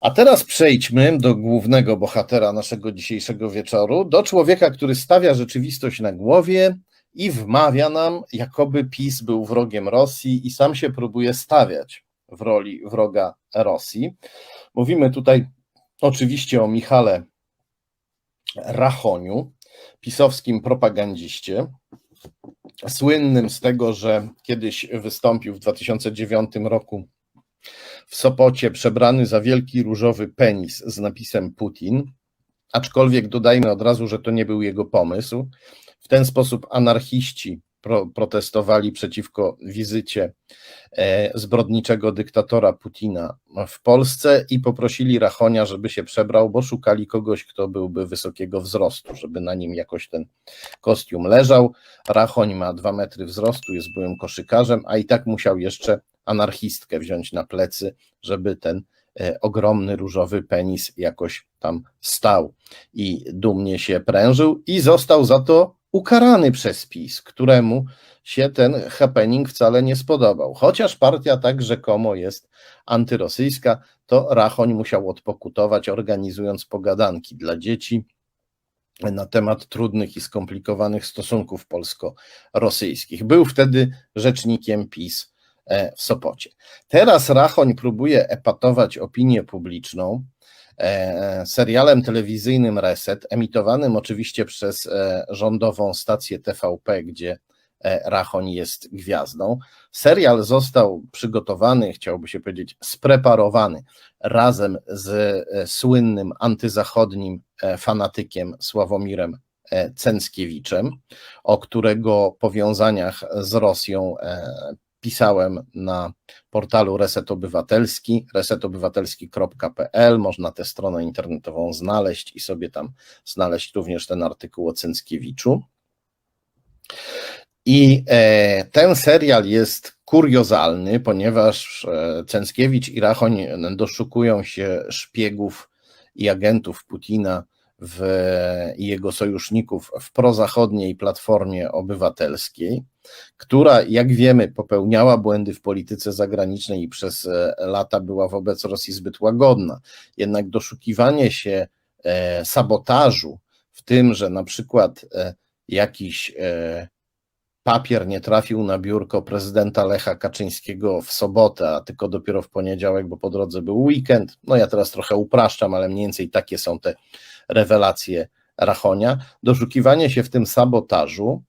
A teraz przejdźmy do głównego bohatera naszego dzisiejszego wieczoru, do człowieka, który stawia rzeczywistość na głowie i wmawia nam, jakoby PiS był wrogiem Rosji i sam się próbuje stawiać w roli wroga Rosji. Mówimy tutaj oczywiście o Michale Rachoniu, pisowskim propagandziście, słynnym z tego, że kiedyś wystąpił w 2009 roku w Sopocie przebrany za wielki różowy penis z napisem Putin, aczkolwiek dodajmy od razu, że to nie był jego pomysł. W ten sposób anarchiści protestowali przeciwko wizycie zbrodniczego dyktatora Putina w Polsce i poprosili Rachonia, żeby się przebrał, bo szukali kogoś, kto byłby wysokiego wzrostu, żeby na nim jakoś ten kostium leżał. Rachoń ma 2 metry wzrostu, jest byłym koszykarzem, a i tak musiał jeszcze anarchistkę wziąć na plecy, żeby ten ogromny różowy penis jakoś tam stał i dumnie się prężył i został za to ukarany przez PiS, któremu się ten happening wcale nie spodobał. Chociaż partia tak rzekomo jest antyrosyjska, to Rachoń musiał odpokutować, organizując pogadanki dla dzieci na temat trudnych i skomplikowanych stosunków polsko-rosyjskich. Był wtedy rzecznikiem PiS w Sopocie. Teraz Rachoń próbuje epatować opinię publiczną serialem telewizyjnym Reset, emitowanym oczywiście przez rządową stację TVP, gdzie Rachoń jest gwiazdą. Serial został przygotowany, chciałoby się powiedzieć, spreparowany razem z słynnym antyzachodnim fanatykiem Sławomirem Cęckiewiczem, o którego powiązaniach z Rosją pisałem na portalu Reset Obywatelski, resetobywatelski.pl. Można tę stronę internetową znaleźć i sobie tam znaleźć również ten artykuł o Cęckiewiczu. I ten serial jest kuriozalny, ponieważ Cęckiewicz i Rachoń doszukują się szpiegów i agentów Putina i jego sojuszników w prozachodniej Platformie Obywatelskiej, która, jak wiemy, popełniała błędy w polityce zagranicznej i przez lata była wobec Rosji zbyt łagodna. Jednak doszukiwanie się sabotażu w tym, że na przykład jakiś papier nie trafił na biurko prezydenta Lecha Kaczyńskiego w sobotę, a tylko dopiero w poniedziałek, bo po drodze był weekend. No ja teraz trochę upraszczam, ale mniej więcej takie są te rewelacje Rachonia. Doszukiwanie się w tym sabotażu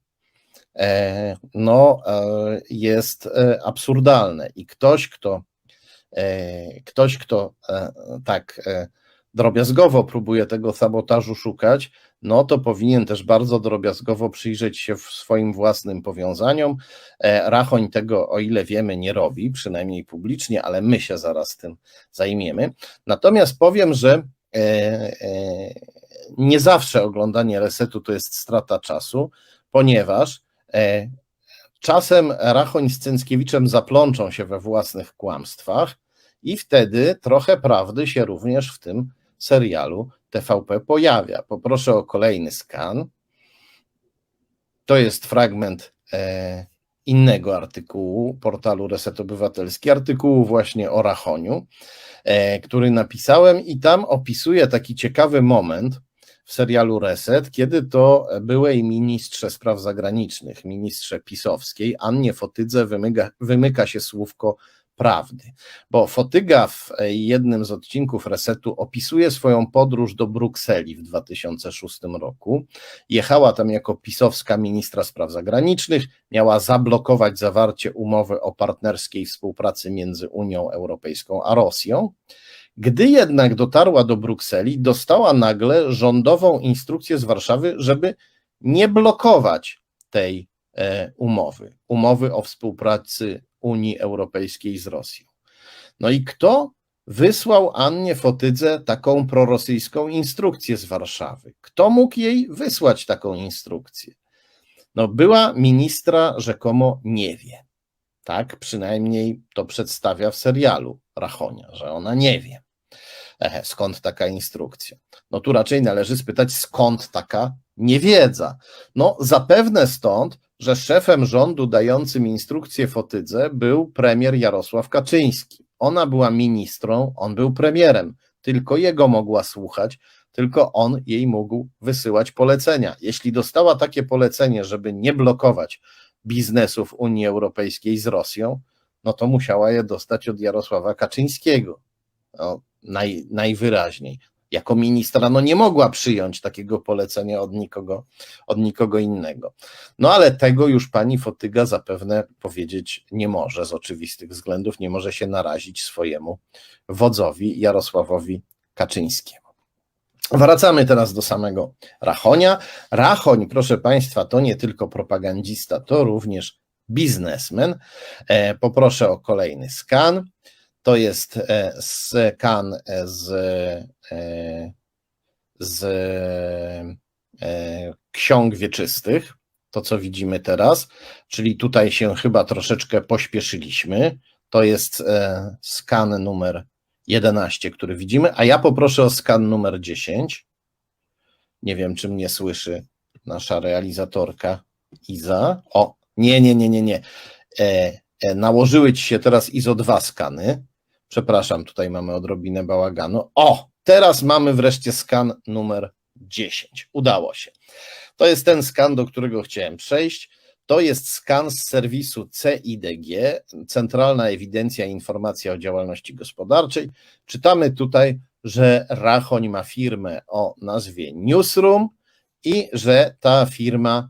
jest absurdalne i ktoś, kto tak drobiazgowo próbuje tego sabotażu szukać, no to powinien też bardzo drobiazgowo przyjrzeć się swoim własnym powiązaniom. Rachoń tego, o ile wiemy, nie robi, przynajmniej publicznie, ale my się zaraz tym zajmiemy. Natomiast powiem, że nie zawsze oglądanie Resetu to jest strata czasu, ponieważ czasem Rachoń z Cęckiewiczem zaplączą się we własnych kłamstwach i wtedy trochę prawdy się również w tym serialu TVP pojawia. Poproszę o kolejny skan. To jest fragment innego artykułu portalu Reset Obywatelski, artykułu właśnie o Rachoniu, który napisałem i tam opisuję taki ciekawy moment w serialu Reset, kiedy to byłej ministrze spraw zagranicznych, ministrze pisowskiej, Annie Fotydze wymyka się słówko prawdy, bo Fotyga w jednym z odcinków Resetu opisuje swoją podróż do Brukseli w 2006 roku. Jechała tam jako pisowska ministra spraw zagranicznych, miała zablokować zawarcie umowy o partnerskiej współpracy między Unią Europejską a Rosją. Gdy jednak dotarła do Brukseli, dostała nagle rządową instrukcję z Warszawy, żeby nie blokować tej umowy o współpracy Unii Europejskiej z Rosją. No i kto wysłał Annie Fotydze taką prorosyjską instrukcję z Warszawy? Kto mógł jej wysłać taką instrukcję? No była ministra rzekomo nie wie. Tak przynajmniej to przedstawia w serialu Rachonia, że ona nie wie. Skąd taka instrukcja? No tu raczej należy spytać, skąd taka niewiedza? No zapewne stąd, że szefem rządu dającym instrukcję Fotydze był premier Jarosław Kaczyński. Ona była ministrą, on był premierem. tylko jego mogła słuchać, tylko on jej mógł wysyłać polecenia. Jeśli dostała takie polecenie, żeby nie blokować biznesów Unii Europejskiej z Rosją, no to musiała je dostać od Jarosława Kaczyńskiego. No, najwyraźniej. Jako ministra nie mogła przyjąć takiego polecenia od nikogo innego. No ale tego już pani Fotyga zapewne powiedzieć nie może z oczywistych względów, nie może się narazić swojemu wodzowi Jarosławowi Kaczyńskiemu. Wracamy teraz do samego Rachonia. Rachoń, proszę państwa, to nie tylko propagandista, to również biznesmen. Poproszę o kolejny skan. To jest skan z ksiąg wieczystych, to co widzimy teraz, czyli tutaj się chyba troszeczkę pośpieszyliśmy. To jest skan numer 11, który widzimy, a ja poproszę o skan numer 10. Nie wiem, czy mnie słyszy nasza realizatorka Iza. O, nie. Nałożyły ci się teraz ISO 2 skany. Przepraszam, tutaj mamy odrobinę bałaganu. O, teraz mamy wreszcie skan numer 10. Udało się. To jest ten skan, do którego chciałem przejść. To jest skan z serwisu CIDG, Centralna Ewidencja i Informacja o Działalności Gospodarczej. Czytamy tutaj, że Rachoń ma firmę o nazwie Newsroom i że ta firma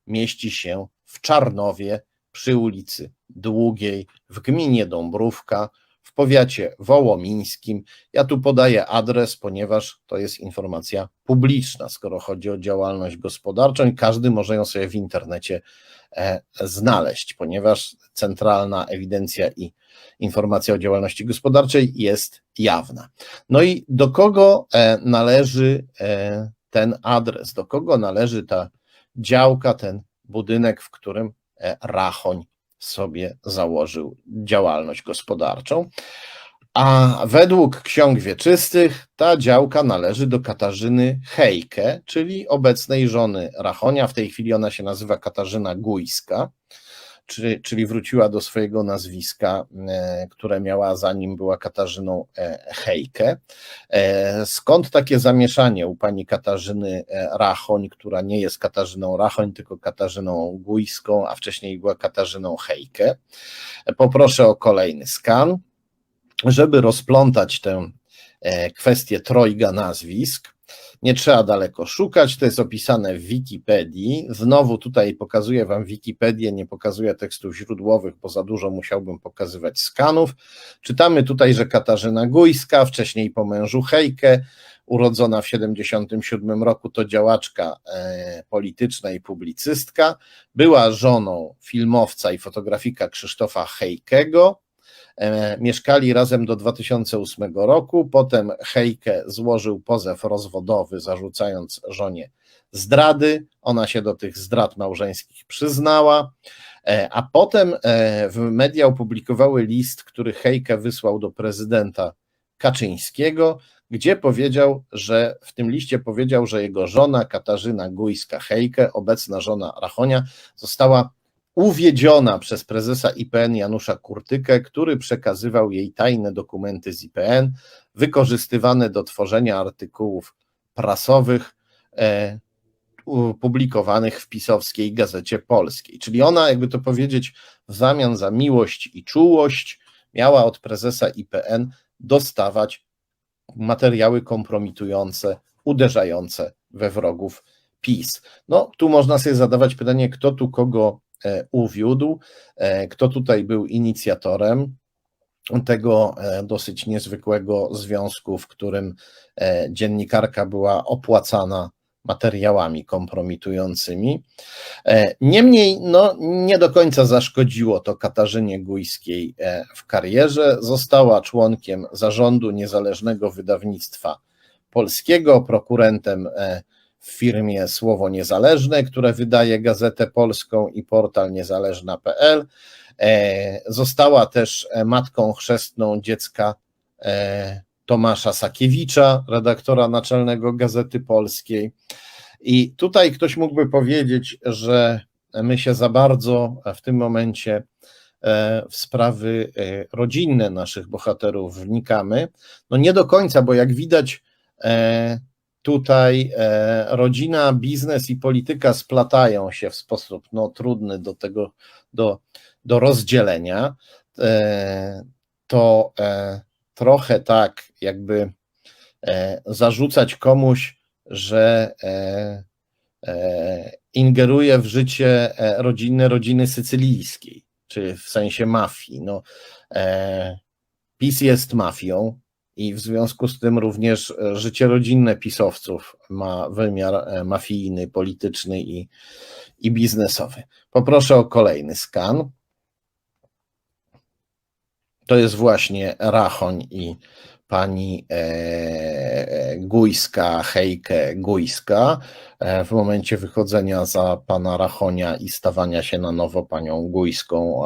mieści się w Czarnowie przy ulicy Długiej w gminie Dąbrówka w powiacie wołomińskim. Ja tu podaję adres, ponieważ to jest informacja publiczna, skoro chodzi o działalność gospodarczą i każdy może ją sobie w internecie znaleźć, ponieważ Centralna Ewidencja i Informacja o Działalności Gospodarczej jest jawna. No i do kogo należy ten adres, do kogo należy ta działka, ten budynek, w którym Rachoń sobie założył działalność gospodarczą, a według ksiąg wieczystych ta działka należy do Katarzyny Hejke, czyli obecnej żony Rachonia. W tej chwili ona się nazywa Katarzyna Gujska, czyli wróciła do swojego nazwiska, które miała zanim była Katarzyną Hejke. Skąd takie zamieszanie u pani Katarzyny Rachoń, która nie jest Katarzyną Rachoń, tylko Katarzyną Gujską, a wcześniej była Katarzyną Hejke? Poproszę o kolejny skan, żeby rozplątać tę kwestię trojga nazwisk. Nie trzeba daleko szukać, to jest opisane w Wikipedii. Znowu tutaj pokazuję wam Wikipedię, nie pokazuję tekstów źródłowych, bo za dużo musiałbym pokazywać skanów. Czytamy tutaj, że Katarzyna Gujska, wcześniej po mężu Hejke, urodzona w 1977 roku, to działaczka polityczna i publicystka, była żoną filmowca i fotografika Krzysztofa Hejkego. Mieszkali razem do 2008 roku, potem Hejke złożył pozew rozwodowy, zarzucając żonie zdrady, ona się do tych zdrad małżeńskich przyznała, a potem media opublikowały list, który Hejke wysłał do prezydenta Kaczyńskiego, gdzie powiedział, że w tym liście powiedział, że jego żona Katarzyna Gujska-Hejke, obecna żona Rachonia, została uwiedziona przez prezesa IPN Janusza Kurtykę, który przekazywał jej tajne dokumenty z IPN, wykorzystywane do tworzenia artykułów prasowych publikowanych w pisowskiej Gazecie Polskiej. Czyli ona, jakby to powiedzieć, w zamian za miłość i czułość miała od prezesa IPN dostawać materiały kompromitujące, uderzające we wrogów PiS. No, tu można sobie zadawać pytanie, kto tu kogo uwiódł, kto tutaj był inicjatorem tego dosyć niezwykłego związku, w którym dziennikarka była opłacana materiałami kompromitującymi. Niemniej nie do końca zaszkodziło to Katarzynie Gujskiej w karierze. Została członkiem zarządu Niezależnego Wydawnictwa Polskiego, prokurentem w firmie Słowo Niezależne, które wydaje Gazetę Polską i portal niezależna.pl. Została też matką chrzestną dziecka Tomasza Sakiewicza, redaktora naczelnego Gazety Polskiej. I tutaj ktoś mógłby powiedzieć, że my się za bardzo w tym momencie w sprawy rodzinne naszych bohaterów wnikamy. No nie do końca, bo jak widać, tutaj rodzina, biznes i polityka splatają się w sposób trudny do rozdzielenia. To trochę tak, jakby zarzucać komuś, że ingeruje w życie rodziny sycylijskiej, czy w sensie mafii. PiS jest mafią i w związku z tym również życie rodzinne pisowców ma wymiar mafijny, polityczny i biznesowy. Poproszę o kolejny skan. To jest właśnie Rachoń i pani Gujska, Hejke Gujska, w momencie wychodzenia za pana Rachonia i stawania się na nowo panią Gujską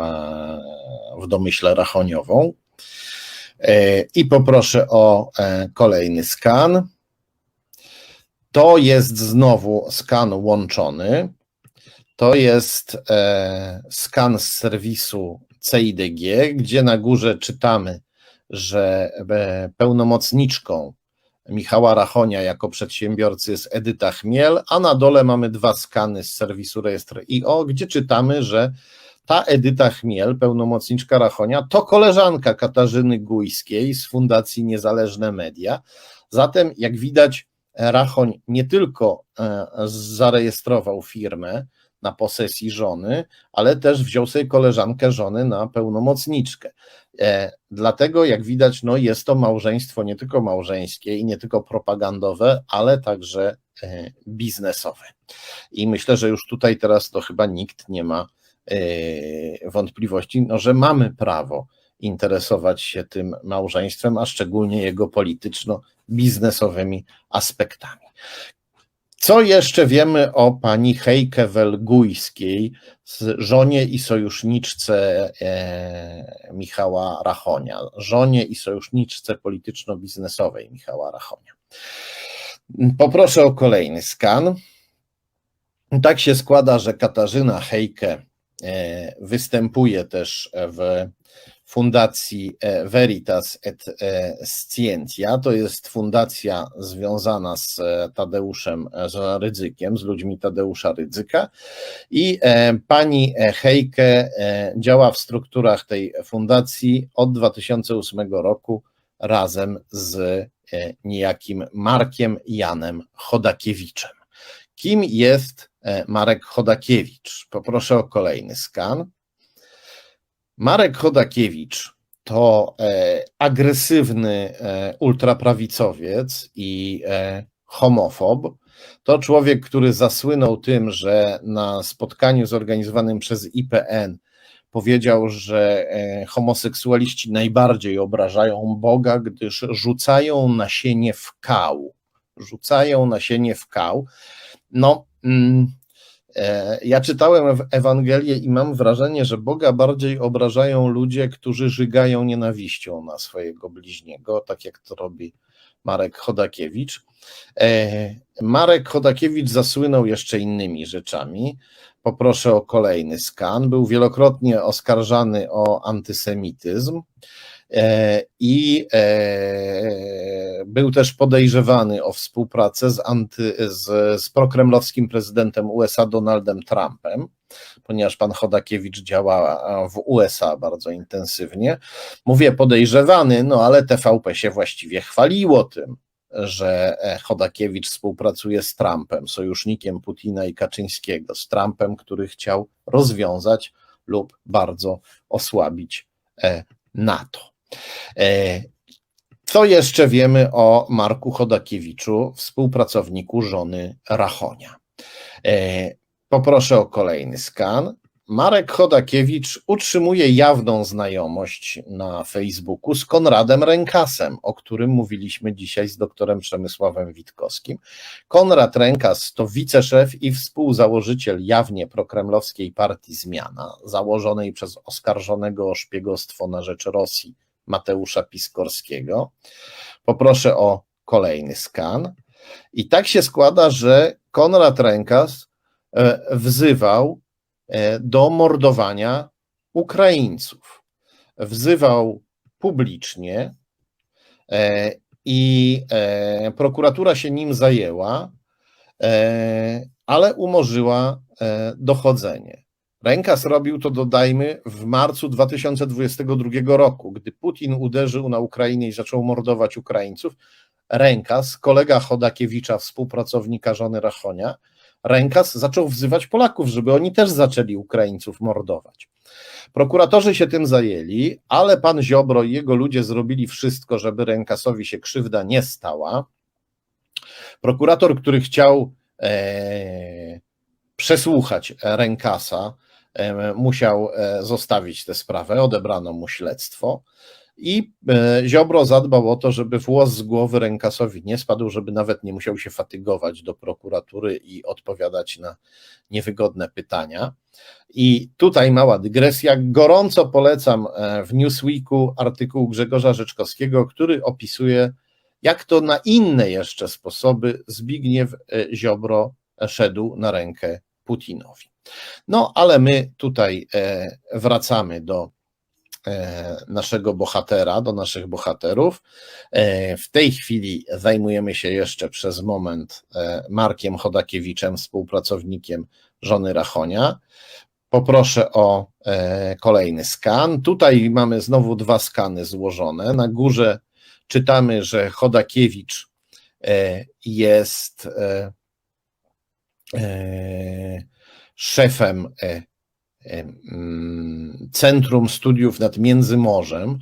w domyśle rachoniową. I poproszę o kolejny skan. To jest znowu skan łączony. To jest skan z serwisu CIDG, gdzie na górze czytamy, że pełnomocniczką Michała Rachonia jako przedsiębiorcy jest Edyta Chmiel, a na dole mamy dwa skany z serwisu Rejestr.io, gdzie czytamy, że ta Edyta Chmiel, pełnomocniczka Rachonia, to koleżanka Katarzyny Gujskiej z Fundacji Niezależne Media. Zatem, jak widać, Rachoń nie tylko zarejestrował firmę na posesji żony, ale też wziął sobie koleżankę żony na pełnomocniczkę. Dlatego, jak widać, jest to małżeństwo nie tylko małżeńskie i nie tylko propagandowe, ale także biznesowe. I myślę, że już tutaj teraz to chyba nikt nie ma wątpliwości, że mamy prawo interesować się tym małżeństwem, a szczególnie jego polityczno-biznesowymi aspektami. Co jeszcze wiemy o pani Hejke Welgujskiej, żonie i sojuszniczce Michała Rachonia, żonie i sojuszniczce polityczno-biznesowej Michała Rachonia? Poproszę o kolejny skan. Tak się składa, że Katarzyna Hejke występuje też w Fundacji Veritas et Scientia. To jest fundacja związana z Tadeuszem Rydzykiem, z ludźmi Tadeusza Rydzyka. I pani Hejke działa w strukturach tej fundacji od 2008 roku razem z niejakim Markiem Janem Chodakiewiczem. Kim jest Marek Chodakiewicz? Poproszę o kolejny skan. Marek Chodakiewicz to agresywny ultraprawicowiec i homofob. To człowiek, który zasłynął tym, że na spotkaniu zorganizowanym przez IPN powiedział, że homoseksualiści najbardziej obrażają Boga, gdyż rzucają nasienie w kał. Rzucają nasienie w kał. Ja czytałem Ewangelię i mam wrażenie, że Boga bardziej obrażają ludzie, którzy żygają nienawiścią na swojego bliźniego, tak jak to robi Marek Chodakiewicz. Marek Chodakiewicz zasłynął jeszcze innymi rzeczami. Poproszę o kolejny skan. Był wielokrotnie oskarżany o antysemityzm i był też podejrzewany o współpracę z prokremlowskim prezydentem USA Donaldem Trumpem, ponieważ pan Chodakiewicz działa w USA bardzo intensywnie. Mówię podejrzewany, ale TVP się właściwie chwaliło tym, że Chodakiewicz współpracuje z Trumpem, sojusznikiem Putina i Kaczyńskiego, z Trumpem, który chciał rozwiązać lub bardzo osłabić NATO. Co jeszcze wiemy o Marku Chodakiewiczu, współpracowniku żony Rachonia? Poproszę o kolejny skan. Marek Chodakiewicz utrzymuje jawną znajomość na Facebooku z Konradem Rękasem, o którym mówiliśmy dzisiaj z doktorem Przemysławem Witkowskim. Konrad Rękas to wiceszef i współzałożyciel jawnie prokremlowskiej partii Zmiana, założonej przez oskarżonego o szpiegostwo na rzecz Rosji Mateusza Piskorskiego. Poproszę o kolejny skan. I tak się składa, że Konrad Rękas wzywał do mordowania Ukraińców wzywał publicznie i prokuratura się nim zajęła, ale umorzyła dochodzenie. Rękas robił to, dodajmy, w marcu 2022 roku, gdy Putin uderzył na Ukrainę i zaczął mordować Ukraińców. Rękas, kolega Chodakiewicza, współpracownika żony Rachonia, Rękas zaczął wzywać Polaków, żeby oni też zaczęli Ukraińców mordować. Prokuratorzy się tym zajęli, ale pan Ziobro i jego ludzie zrobili wszystko, żeby Rękasowi się krzywda nie stała. Prokurator, który chciał przesłuchać Rękasa, musiał zostawić tę sprawę, odebrano mu śledztwo i Ziobro zadbał o to, żeby włos z głowy Rękasowi nie spadł, żeby nawet nie musiał się fatygować do prokuratury i odpowiadać na niewygodne pytania. I tutaj mała dygresja. Gorąco polecam w Newsweeku artykuł Grzegorza Rzeczkowskiego, który opisuje, jak to na inne jeszcze sposoby Zbigniew Ziobro szedł na rękę Putinowi. No, ale my tutaj wracamy do naszego bohatera, do naszych bohaterów. W tej chwili zajmujemy się jeszcze przez moment Markiem Chodakiewiczem, współpracownikiem żony Rachonia. Poproszę o kolejny skan. Tutaj mamy znowu dwa skany złożone. Na górze czytamy, że Chodakiewicz jest szefem Centrum Studiów nad Międzymorzem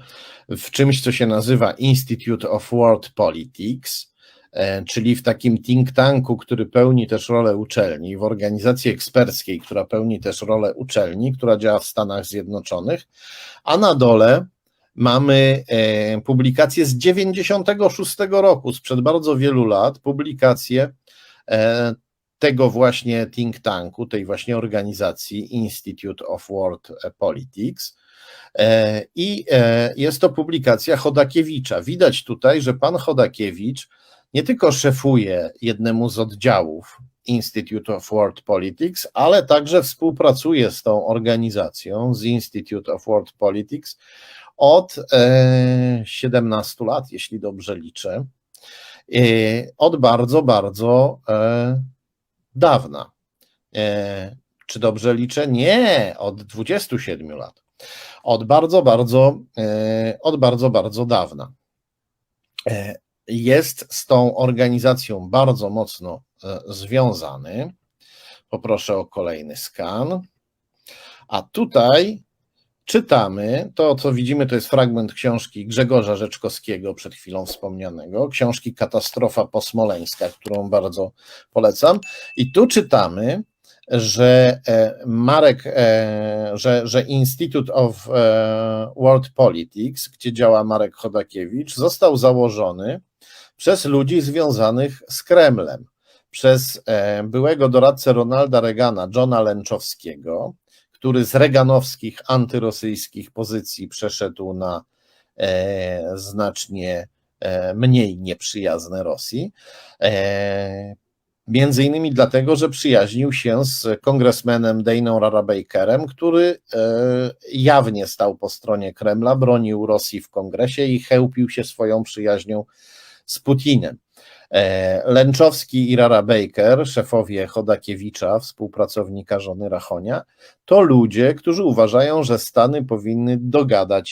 w czymś, co się nazywa Institute of World Politics, czyli w takim think tanku, który pełni też rolę uczelni, w organizacji eksperckiej, która pełni też rolę uczelni, która działa w Stanach Zjednoczonych, a na dole mamy publikację z 1996 roku, sprzed bardzo wielu lat, publikację tego właśnie think tanku, tej właśnie organizacji Institute of World Politics. I jest to publikacja Chodakiewicza. Widać tutaj, że pan Chodakiewicz nie tylko szefuje jednemu z oddziałów Institute of World Politics, ale także współpracuje z tą organizacją, z Institute of World Politics od 17 lat, jeśli dobrze liczę, od bardzo, bardzo dawna. Czy dobrze liczę? Nie, od 27 lat. Od bardzo, bardzo dawna. Jest z tą organizacją bardzo mocno związany. Poproszę o kolejny skan. A tutaj czytamy, to co widzimy, to jest fragment książki Grzegorza Rzeczkowskiego, przed chwilą wspomnianego, książki Katastrofa posmoleńska, którą bardzo polecam. I tu czytamy, że że Institute of World Politics, gdzie działa Marek Chodakiewicz, został założony przez ludzi związanych z Kremlem, przez byłego doradcę Ronalda Reagana, Johna Lenczowskiego, który z reaganowskich, antyrosyjskich pozycji przeszedł na znacznie mniej nieprzyjazne Rosji. Między innymi dlatego, że przyjaźnił się z kongresmenem Dejną Rarabakerem, który jawnie stał po stronie Kremla, bronił Rosji w kongresie i chełpił się swoją przyjaźnią z Putinem. Lenczowski i Rarabaker, szefowie Chodakiewicza, współpracownika żony Rachonia, to ludzie, którzy uważają, że Stany powinny dogadać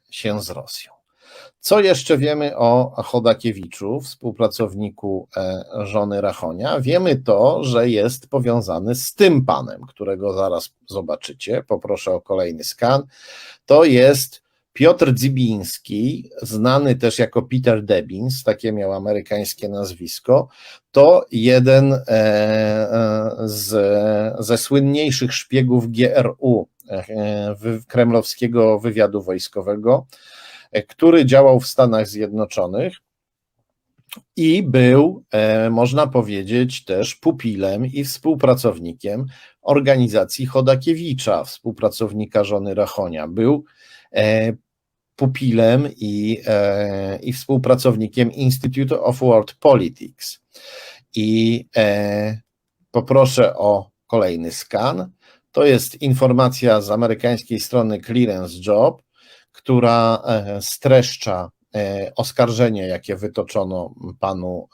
się z Rosją. Co jeszcze wiemy o Chodakiewiczu, współpracowniku żony Rachonia? Wiemy to, że jest powiązany z tym panem, którego zaraz zobaczycie. Poproszę o kolejny skan. To jest Piotr Dzibiński, znany też jako Peter Debins, takie miał amerykańskie nazwisko. To jeden ze słynniejszych szpiegów GRU, kremlowskiego wywiadu wojskowego, który działał w Stanach Zjednoczonych i był, można powiedzieć, też pupilem i współpracownikiem organizacji Chodakiewicza, współpracownika żony Rachonia. Był pupilem i współpracownikiem Institute of World Politics. I poproszę o kolejny skan. To jest informacja z amerykańskiej strony Clearance Job, która streszcza oskarżenie, jakie wytoczono panu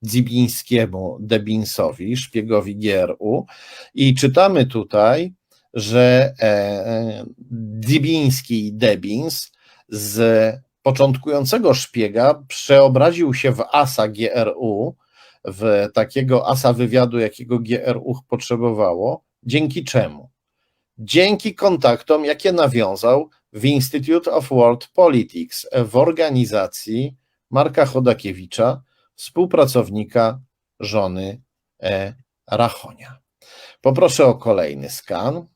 Dzibińskiemu Debinsowi, szpiegowi GRU, i czytamy tutaj, że Dzibiński i Debins z początkującego szpiega przeobraził się w asa GRU, w takiego asa wywiadu, jakiego GRU potrzebowało. Dzięki czemu? Dzięki kontaktom, jakie nawiązał w Institute of World Politics, w organizacji Marka Chodakiewicza, współpracownika żony Rachonia. Poproszę o kolejny skan.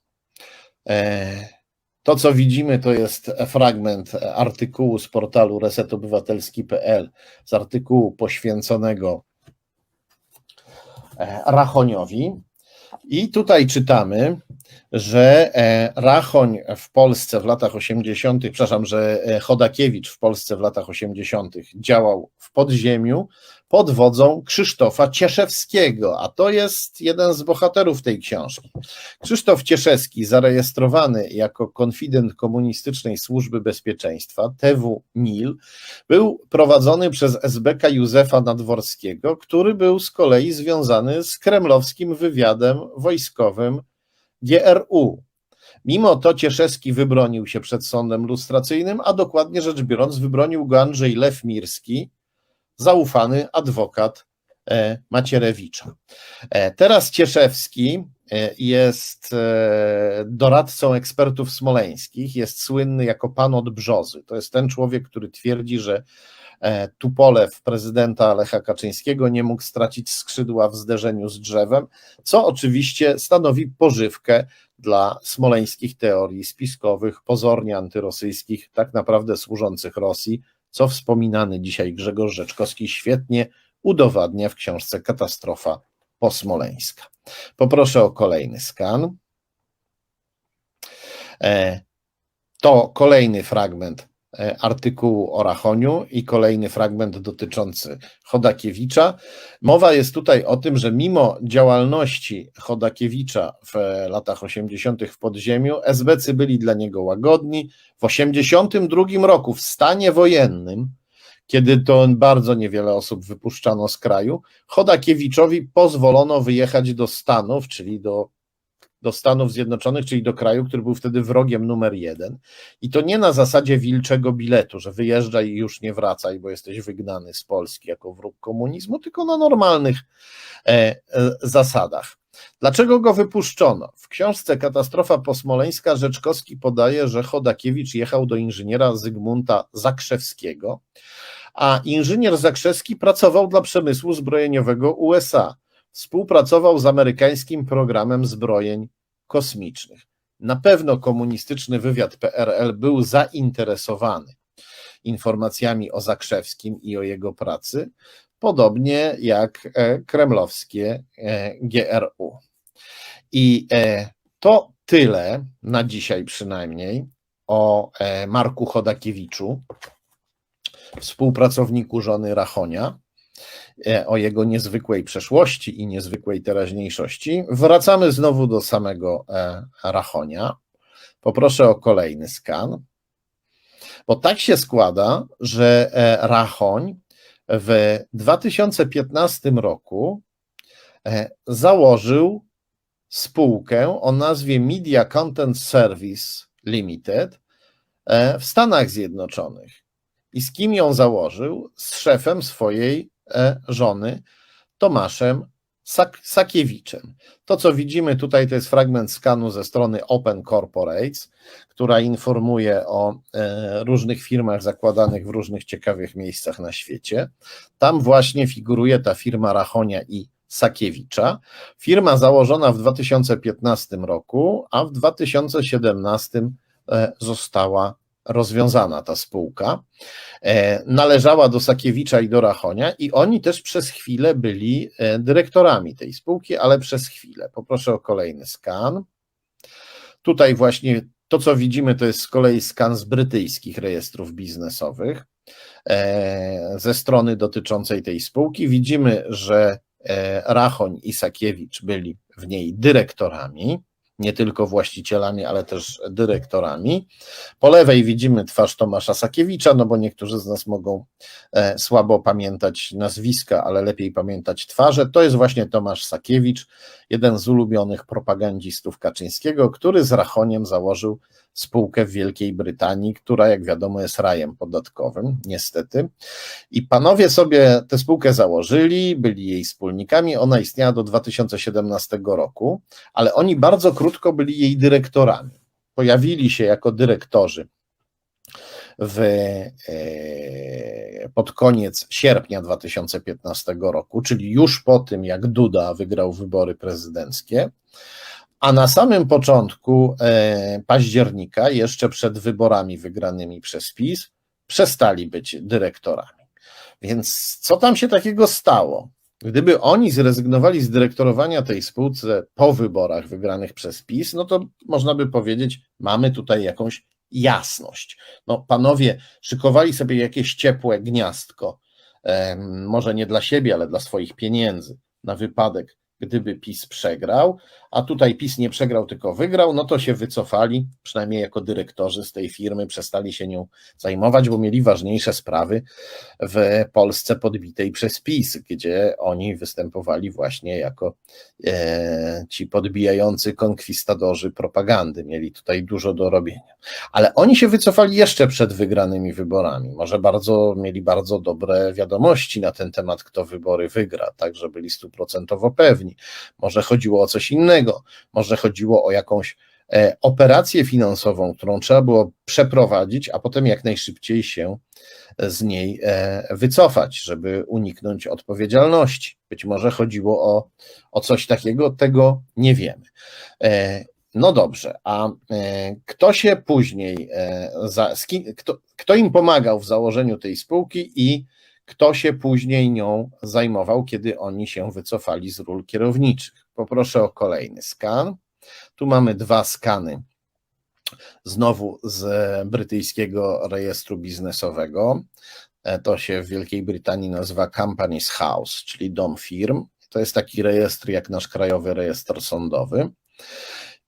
To, co widzimy, to jest fragment artykułu z portalu resetobywatelski.pl, z artykułu poświęconego Rachoniowi. I tutaj czytamy, że Rachoń w Polsce w latach 80., przepraszam, że Chodakiewicz w Polsce w latach 80. działał w podziemiu pod wodzą Krzysztofa Cieszewskiego, a to jest jeden z bohaterów tej książki. Krzysztof Cieszewski, zarejestrowany jako konfident Komunistycznej Służby Bezpieczeństwa, TW-NIL, był prowadzony przez esbeka Józefa Nadworskiego, który był z kolei związany z kremlowskim wywiadem wojskowym GRU. Mimo to Cieszewski wybronił się przed sądem lustracyjnym, a dokładnie rzecz biorąc wybronił go Andrzej Lew Mirski, zaufany adwokat Macierewicza. Teraz Cieszewski jest doradcą ekspertów smoleńskich, jest słynny jako pan od brzozy. To jest ten człowiek, który twierdzi, że Tupolew prezydenta Lecha Kaczyńskiego nie mógł stracić skrzydła w zderzeniu z drzewem, co oczywiście stanowi pożywkę dla smoleńskich teorii spiskowych, pozornie antyrosyjskich, tak naprawdę służących Rosji, co wspominany dzisiaj Grzegorz Rzeczkowski świetnie udowadnia w książce Katastrofa posmoleńska. Poproszę o kolejny skan. To kolejny fragment artykułu o Rachoniu i kolejny fragment dotyczący Chodakiewicza. Mowa jest tutaj o tym, że mimo działalności Chodakiewicza w latach 80. w podziemiu, esbecy byli dla niego łagodni. W 82 roku w stanie wojennym, kiedy to bardzo niewiele osób wypuszczano z kraju, Chodakiewiczowi pozwolono wyjechać do Stanów, czyli do Stanów Zjednoczonych, czyli do kraju, który był wtedy wrogiem numer 1. I to nie na zasadzie wilczego biletu, że wyjeżdżaj i już nie wracaj, bo jesteś wygnany z Polski jako wróg komunizmu, tylko na normalnych zasadach. Dlaczego go wypuszczono? W książce Katastrofa posmoleńska Rzeczkowski podaje, że Chodakiewicz jechał do inżyniera Zygmunta Zakrzewskiego, a inżynier Zakrzewski pracował dla przemysłu zbrojeniowego USA. Współpracował z amerykańskim programem zbrojeń kosmicznych. Na pewno komunistyczny wywiad PRL był zainteresowany informacjami o Zakrzewskim i o jego pracy, podobnie jak kremlowskie GRU. I to tyle na dzisiaj przynajmniej o Marku Chodakiewiczu, współpracowniku żony Rachonia, o jego niezwykłej przeszłości i niezwykłej teraźniejszości. Wracamy znowu do samego Rachonia. Poproszę o kolejny skan, bo tak się składa, że Rachoń w 2015 roku założył spółkę o nazwie Media Content Service Limited w Stanach Zjednoczonych. I z kim ją założył? Z szefem swojej żony, Tomaszem Sakiewiczem. To, co widzimy tutaj, to jest fragment skanu ze strony Open Corporates, która informuje o różnych firmach zakładanych w różnych ciekawych miejscach na świecie. Tam właśnie figuruje ta firma Rachonia i Sakiewicza. Firma założona w 2015 roku, a w 2017 została rozwiązana ta spółka. Należała do Sakiewicza i do Rachonia i oni też przez chwilę byli dyrektorami tej spółki, ale przez chwilę. Poproszę o kolejny skan. Tutaj właśnie to, co widzimy, to jest z kolei skan z brytyjskich rejestrów biznesowych ze strony dotyczącej tej spółki. Widzimy, że Rachoń i Sakiewicz byli w niej dyrektorami. nie tylko właścicielami, ale też dyrektorami. Po lewej widzimy twarz Tomasza Sakiewicza, no bo niektórzy z nas mogą słabo pamiętać nazwiska, ale lepiej pamiętać twarze. To jest właśnie Tomasz Sakiewicz, jeden z ulubionych propagandzistów Kaczyńskiego, który z Rachoniem założył spółkę w Wielkiej Brytanii, która, jak wiadomo, jest rajem podatkowym, niestety. I panowie sobie tę spółkę założyli, byli jej wspólnikami, ona istniała do 2017 roku, ale oni bardzo krótko byli jej dyrektorami. Pojawili się jako dyrektorzy pod koniec sierpnia 2015 roku, czyli już po tym, jak Duda wygrał wybory prezydenckie, a na samym początku października, jeszcze przed wyborami wygranymi przez PiS, przestali być dyrektorami. Więc co tam się takiego stało? Gdyby oni zrezygnowali z dyrektorowania tej spółce po wyborach wygranych przez PiS, no to można by powiedzieć, mamy tutaj jakąś jasność. No, panowie szykowali sobie jakieś ciepłe gniazdko, może nie dla siebie, ale dla swoich pieniędzy, na wypadek, gdyby PiS przegrał, a tutaj PiS nie przegrał, tylko wygrał, no to się wycofali, przynajmniej jako dyrektorzy z tej firmy, przestali się nią zajmować, bo mieli ważniejsze sprawy w Polsce podbitej przez PiS, gdzie oni występowali właśnie jako ci podbijający konkwistadorzy propagandy, mieli tutaj dużo do robienia. Ale oni się wycofali jeszcze przed wygranymi wyborami, może mieli bardzo dobre wiadomości na ten temat, kto wybory wygra, tak, że byli 100% pewni. Może chodziło o coś innego, może chodziło o jakąś operację finansową, którą trzeba było przeprowadzić, a potem jak najszybciej się z niej wycofać, żeby uniknąć odpowiedzialności. Być może chodziło o coś takiego, tego nie wiemy. No dobrze, a kto się później, kto im pomagał w założeniu tej spółki i kto się później nią zajmował, kiedy oni się wycofali z ról kierowniczych? Poproszę o kolejny skan. Tu mamy dwa skany, znowu z brytyjskiego rejestru biznesowego. To się w Wielkiej Brytanii nazywa Companies House, czyli dom firm. To jest taki rejestr jak nasz krajowy rejestr sądowy.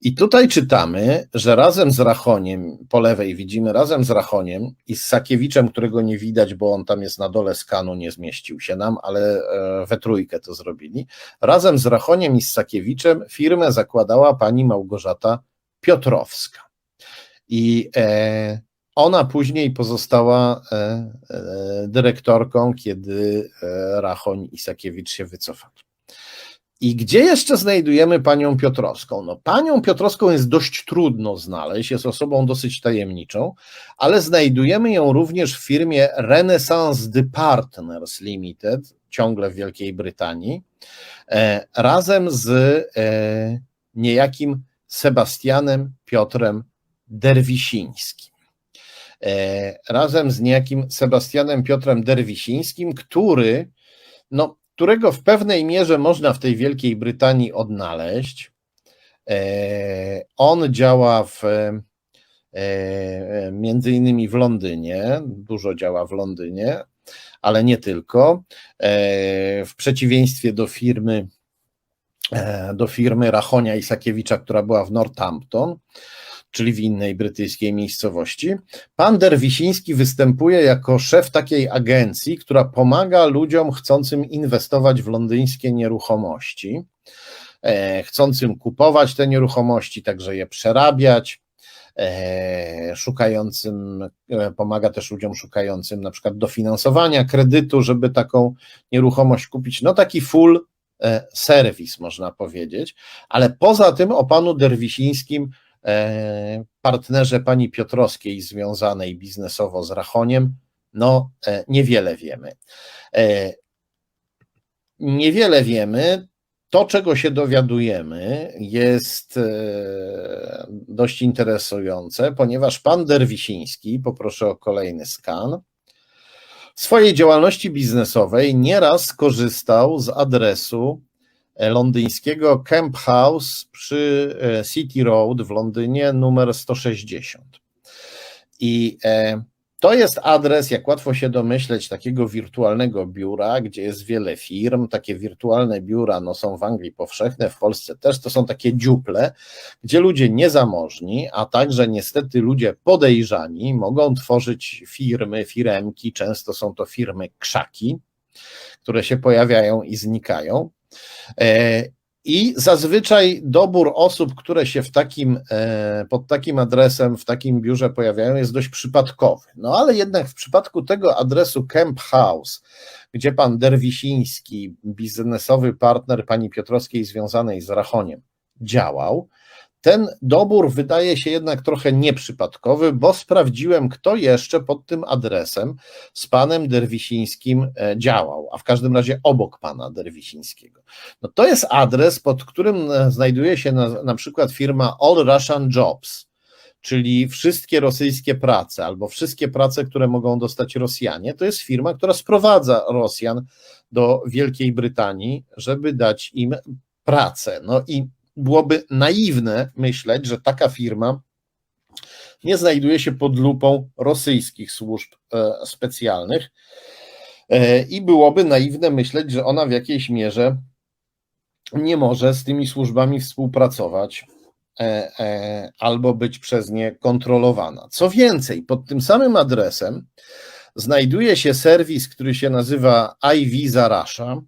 I tutaj czytamy, że razem z Rachoniem, po lewej widzimy, razem z Rachoniem i z Sakiewiczem, którego nie widać, bo on tam jest na dole skanu, nie zmieścił się nam, ale we trójkę to zrobili. Razem z Rachoniem i z Sakiewiczem firmę zakładała pani Małgorzata Piotrowska. I ona później pozostała dyrektorką, kiedy Rachoń i Sakiewicz się wycofali. I gdzie jeszcze znajdujemy panią Piotrowską? No, panią Piotrowską jest dość trudno znaleźć, jest osobą dosyć tajemniczą, ale znajdujemy ją również w firmie Renaissance The Partners Limited, ciągle w Wielkiej Brytanii, razem z niejakim Sebastianem Piotrem Derwisińskim. Razem z niejakim Sebastianem Piotrem Derwisińskim, którego w pewnej mierze można w tej Wielkiej Brytanii odnaleźć. On działa między innymi w Londynie, dużo działa w Londynie, ale nie tylko. W przeciwieństwie do firmy Rachonia i Sakiewicza, która była w Northampton, czyli w innej brytyjskiej miejscowości. Pan Derwisiński występuje jako szef takiej agencji, która pomaga ludziom chcącym inwestować w londyńskie nieruchomości, chcącym kupować te nieruchomości, także je przerabiać, pomaga też ludziom szukającym na przykład dofinansowania, kredytu, żeby taką nieruchomość kupić. No taki full serwis, można powiedzieć, ale poza tym o panu Derwisińskim, partnerze pani Piotrowskiej związanej biznesowo z Rachoniem, no niewiele wiemy. Niewiele wiemy. To, czego się dowiadujemy, jest dość interesujące, ponieważ pan Derwisiński, poproszę o kolejny skan, w swojej działalności biznesowej nieraz korzystał z adresu londyńskiego Camp House przy City Road w Londynie numer 160. I To jest adres, jak łatwo się domyśleć, takiego wirtualnego biura, gdzie jest wiele firm. Takie wirtualne biura są w Anglii powszechne, w Polsce też. To są takie dziuple, gdzie ludzie niezamożni, a także niestety ludzie podejrzani mogą tworzyć firmy, firemki. Często są to firmy krzaki, które się pojawiają i znikają. I zazwyczaj dobór osób, które się pod takim adresem w takim biurze pojawiają, jest dość przypadkowy. No ale jednak w przypadku tego adresu Camp House, gdzie pan Derwisiński, biznesowy partner pani Piotrowskiej związanej z Rachoniem, działał, ten dobór wydaje się jednak trochę nieprzypadkowy, bo sprawdziłem, kto jeszcze pod tym adresem z panem Derwisińskim działał, a w każdym razie obok pana Derwisińskiego. No to jest adres, pod którym znajduje się na przykład firma All Russian Jobs, czyli wszystkie rosyjskie prace, albo wszystkie prace, które mogą dostać Rosjanie. To jest firma, która sprowadza Rosjan do Wielkiej Brytanii, żeby dać im pracę. No i byłoby naiwne myśleć, że taka firma nie znajduje się pod lupą rosyjskich służb specjalnych i byłoby naiwne myśleć, że ona w jakiejś mierze nie może z tymi służbami współpracować albo być przez nie kontrolowana. Co więcej, pod tym samym adresem znajduje się serwis, który się nazywa iVisa Russia,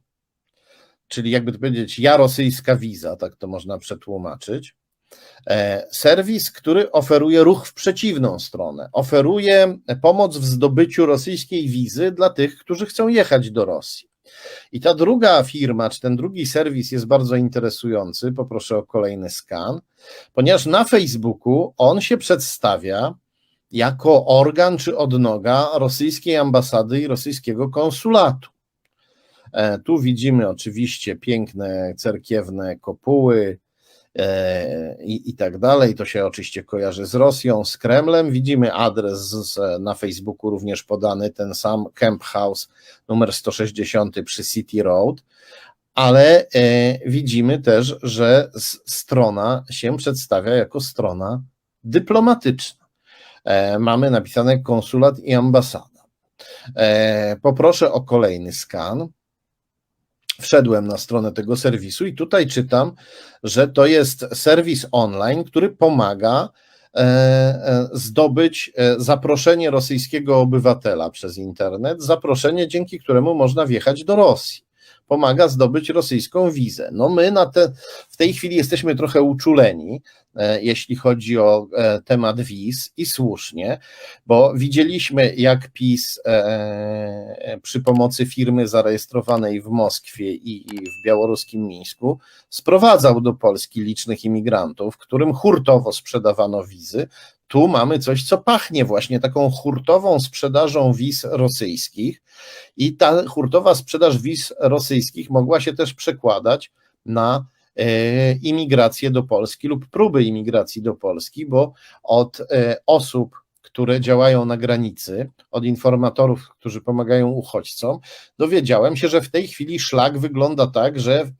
czyli jakby to powiedzieć, ja rosyjska wiza, tak to można przetłumaczyć. Serwis, który oferuje ruch w przeciwną stronę, oferuje pomoc w zdobyciu rosyjskiej wizy dla tych, którzy chcą jechać do Rosji. I ta druga firma, czy ten drugi serwis jest bardzo interesujący, poproszę o kolejny skan, ponieważ na Facebooku on się przedstawia jako organ czy odnoga rosyjskiej ambasady i rosyjskiego konsulatu. Tu widzimy oczywiście piękne cerkiewne kopuły i tak dalej. To się oczywiście kojarzy z Rosją, z Kremlem. Widzimy adres na Facebooku również podany, ten sam Camp House numer 160 przy City Road, ale widzimy też, że strona się przedstawia jako strona dyplomatyczna. Mamy napisane konsulat i ambasada. Poproszę o kolejny skan. Wszedłem na stronę tego serwisu i tutaj czytam, że to jest serwis online, który pomaga zdobyć zaproszenie rosyjskiego obywatela przez internet, zaproszenie, dzięki któremu można wjechać do Rosji. Pomaga zdobyć rosyjską wizę. No my w tej chwili jesteśmy trochę uczuleni, jeśli chodzi o temat wiz i słusznie, bo widzieliśmy, jak PiS przy pomocy firmy zarejestrowanej w Moskwie i w białoruskim Mińsku sprowadzał do Polski licznych imigrantów, którym hurtowo sprzedawano wizy. Tu mamy coś, co pachnie właśnie taką hurtową sprzedażą wiz rosyjskich i ta hurtowa sprzedaż wiz rosyjskich mogła się też przekładać na imigrację do Polski lub próby imigracji do Polski, bo od osób, które działają na granicy, od informatorów, którzy pomagają uchodźcom, dowiedziałem się, że w tej chwili szlak wygląda tak, że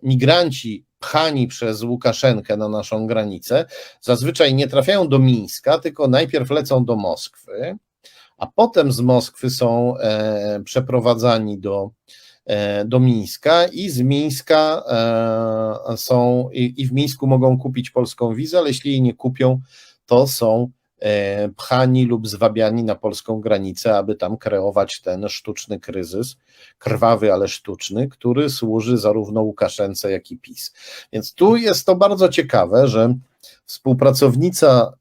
migranci pchani przez Łukaszenkę na naszą granicę zazwyczaj nie trafiają do Mińska, tylko najpierw lecą do Moskwy, a potem z Moskwy są przeprowadzani do Mińska i z Mińska są i w Mińsku mogą kupić polską wizę, ale jeśli jej nie kupią, to są pchani lub zwabiani na polską granicę, aby tam kreować ten sztuczny kryzys, krwawy, ale sztuczny, który służy zarówno Łukaszence, jak i PiS. Więc tu jest to bardzo ciekawe, że współpracownica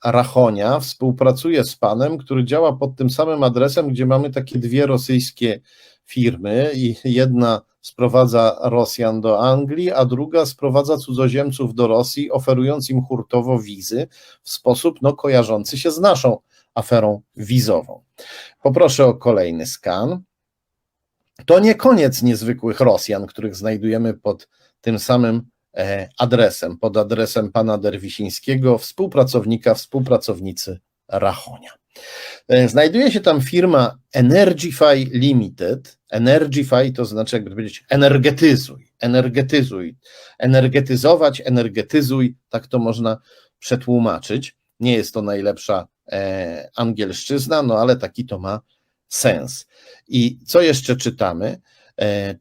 Rachonia współpracuje z panem, który działa pod tym samym adresem, gdzie mamy takie dwie rosyjskie firmy i jedna sprowadza Rosjan do Anglii, a druga sprowadza cudzoziemców do Rosji, oferując im hurtowo wizy w sposób kojarzący się z naszą aferą wizową. Poproszę o kolejny skan. To nie koniec niezwykłych Rosjan, których znajdujemy pod tym samym adresem, pod adresem pana Derwisińskiego, współpracownicy Rachonia. Znajduje się tam firma Energify Limited. Energify to znaczy, jakby powiedzieć, energetyzuj, energetyzować, energetyzuj, tak to można przetłumaczyć. Nie jest to najlepsza angielszczyzna, no ale taki to ma sens. I co jeszcze czytamy?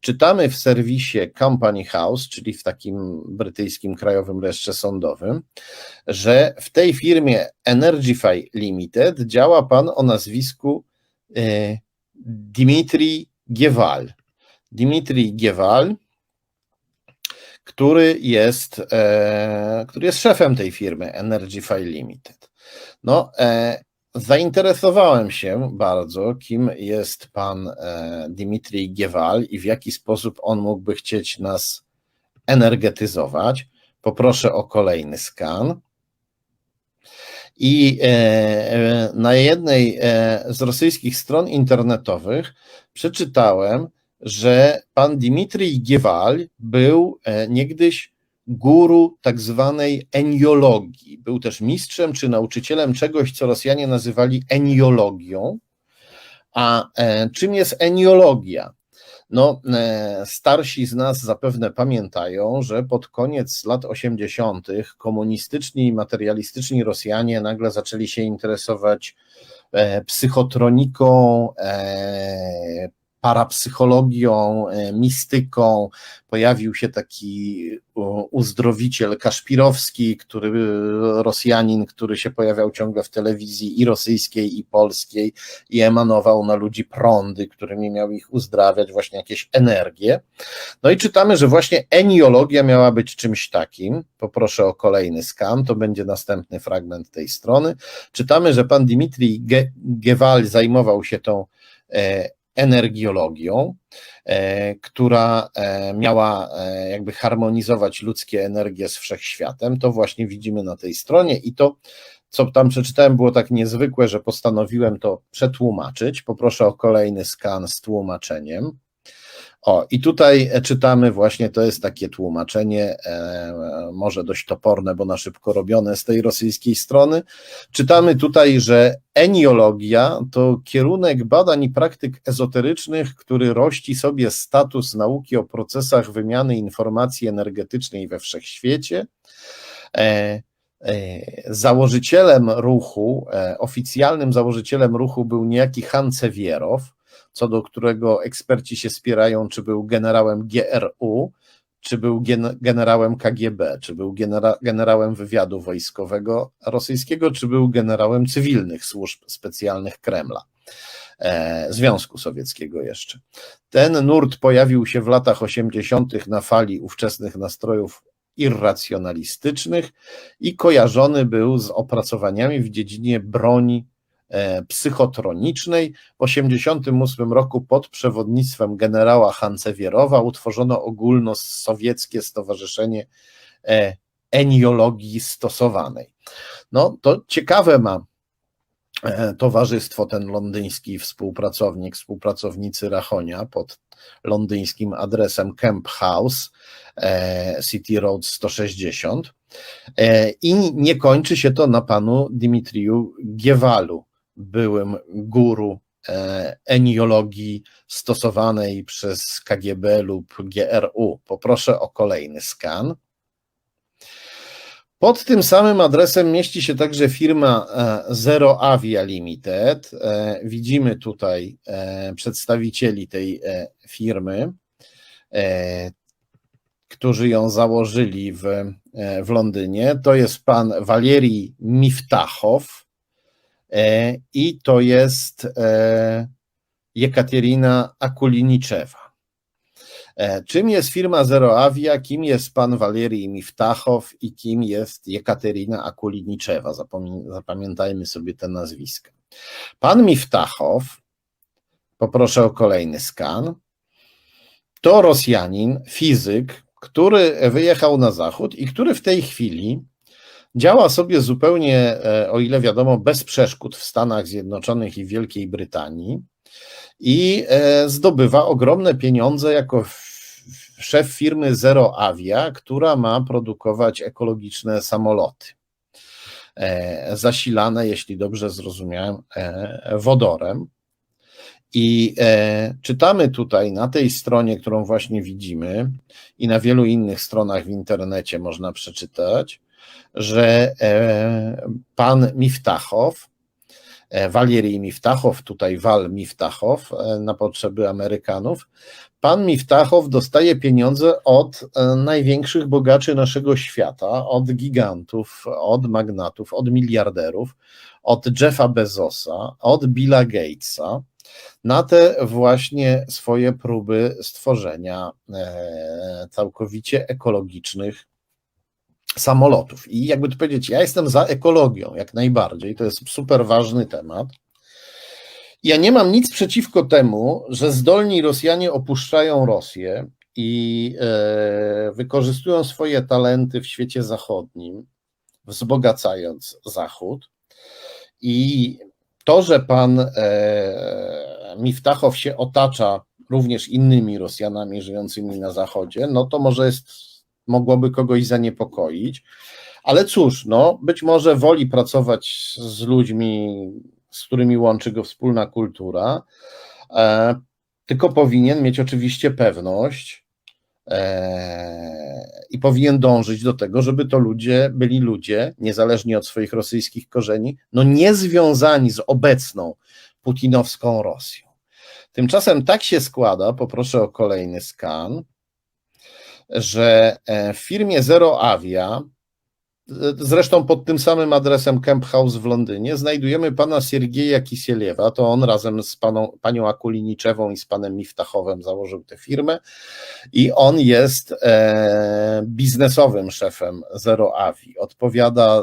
Czytamy w serwisie Company House, czyli w takim brytyjskim krajowym rejestrze sądowym, że w tej firmie Energify Limited działa pan o nazwisku Dmitrij Giewal. Dmitrij Giewal, który jest szefem tej firmy Energify Limited. No, zainteresowałem się bardzo, kim jest pan Dmitrij Giewal i w jaki sposób on mógłby chcieć nas energetyzować. Poproszę o kolejny skan. I na jednej z rosyjskich stron internetowych przeczytałem, że pan Dmitrij Giewal był niegdyś guru tak zwanej eniologii. Był też mistrzem czy nauczycielem czegoś, co Rosjanie nazywali eniologią. A czym jest eniologia? No, starsi z nas zapewne pamiętają, że pod koniec lat 80. komunistyczni i materialistyczni Rosjanie nagle zaczęli się interesować psychotroniką, parapsychologią, mistyką. Pojawił się taki uzdrowiciel Kaszpirowski, Rosjanin, który się pojawiał ciągle w telewizji i rosyjskiej, i polskiej i emanował na ludzi prądy, którymi miał ich uzdrawiać, właśnie jakieś energie. No i czytamy, że właśnie eniologia miała być czymś takim. Poproszę o kolejny skan, to będzie następny fragment tej strony. Czytamy, że pan Dmitrij Giewal zajmował się tą energiologią, która miała jakby harmonizować ludzkie energie z wszechświatem. To właśnie widzimy na tej stronie i to, co tam przeczytałem, było tak niezwykłe, że postanowiłem to przetłumaczyć. Poproszę o kolejny skan z tłumaczeniem. O, i tutaj czytamy właśnie, to jest takie tłumaczenie, może dość toporne, bo na szybko robione z tej rosyjskiej strony. Czytamy tutaj, że eniologia to kierunek badań i praktyk ezoterycznych, który rości sobie status nauki o procesach wymiany informacji energetycznej we wszechświecie. Założycielem ruchu, oficjalnym założycielem ruchu był niejaki Hancewierow, co do którego eksperci się spierają, czy był generałem GRU, czy był generałem KGB, czy był generałem wywiadu wojskowego rosyjskiego, czy był generałem cywilnych służb specjalnych Kremla, Związku Sowieckiego jeszcze. Ten nurt pojawił się w latach 80. na fali ówczesnych nastrojów irracjonalistycznych i kojarzony był z opracowaniami w dziedzinie broni psychotronicznej. W 1988 roku pod przewodnictwem generała Hancewierowa utworzono ogólnosowieckie Stowarzyszenie Eniologii Stosowanej. No to ciekawe ma towarzystwo ten londyński współpracownicy Rachonia pod londyńskim adresem Camp House, City Road 160 i nie kończy się to na panu Dmitriju Giewalu, byłym guru eniologii stosowanej przez KGB lub GRU. Poproszę o kolejny skan. Pod tym samym adresem mieści się także firma Zero Avia Limited. Widzimy tutaj przedstawicieli tej firmy, którzy ją założyli w Londynie. To jest pan Walerij Miftachow i to jest Jekaterina Akuliniczewa. Czym jest firma Zero Avia, kim jest pan Walerij Miftachow i kim jest Jekaterina Akuliniczewa? Zapamiętajmy sobie te nazwiska. Pan Miftachow, poproszę o kolejny skan, to Rosjanin, fizyk, który wyjechał na zachód i który w tej chwili działa sobie zupełnie, o ile wiadomo, bez przeszkód w Stanach Zjednoczonych i Wielkiej Brytanii i zdobywa ogromne pieniądze jako szef firmy Zero Avia, która ma produkować ekologiczne samoloty zasilane, jeśli dobrze zrozumiałem, wodorem. I czytamy tutaj na tej stronie, którą właśnie widzimy i na wielu innych stronach w internecie można przeczytać, że pan Miftachow Walierij Miftachow, tutaj Wal Miftachow na potrzeby Amerykanów. Pan Miftachow dostaje pieniądze od największych bogaczy naszego świata, od gigantów, od magnatów, od miliarderów, od Jeffa Bezosa, od Billa Gatesa, na te właśnie swoje próby stworzenia całkowicie ekologicznych samolotów. I jakby to powiedzieć, ja jestem za ekologią jak najbardziej, to jest super ważny temat. Ja nie mam nic przeciwko temu, że zdolni Rosjanie opuszczają Rosję i wykorzystują swoje talenty w świecie zachodnim, wzbogacając Zachód. I to, że pan Miftachow się otacza również innymi Rosjanami żyjącymi na Zachodzie, no to mogłoby kogoś zaniepokoić, ale cóż, no być może woli pracować z ludźmi, z którymi łączy go wspólna kultura, tylko powinien mieć oczywiście pewność i powinien dążyć do tego, żeby to byli ludzie, niezależnie od swoich rosyjskich korzeni, no niezwiązani z obecną putinowską Rosją. Tymczasem tak się składa, poproszę o kolejny skan, że w firmie Zero Avia, zresztą pod tym samym adresem Camp House w Londynie, znajdujemy pana Siergieja Kisieliewa, to on razem z panią Akuliniczewą i z panem Miftachowem założył tę firmę i on jest biznesowym szefem Zero Avi, odpowiada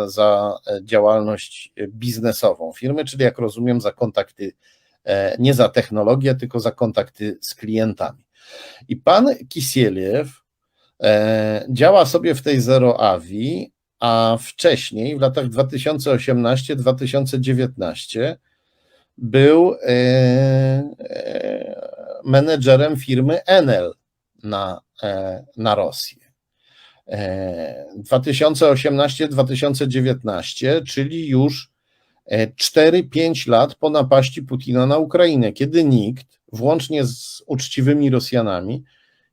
za działalność biznesową firmy, czyli jak rozumiem za kontakty, nie za technologię, tylko za kontakty z klientami. I pan Kisieliew działa sobie w tej Zero Avi, a wcześniej w latach 2018-2019 był menedżerem firmy Enel na Rosję. 2018-2019, czyli już 4-5 lat po napaści Putina na Ukrainę, kiedy nikt, włącznie z uczciwymi Rosjanami,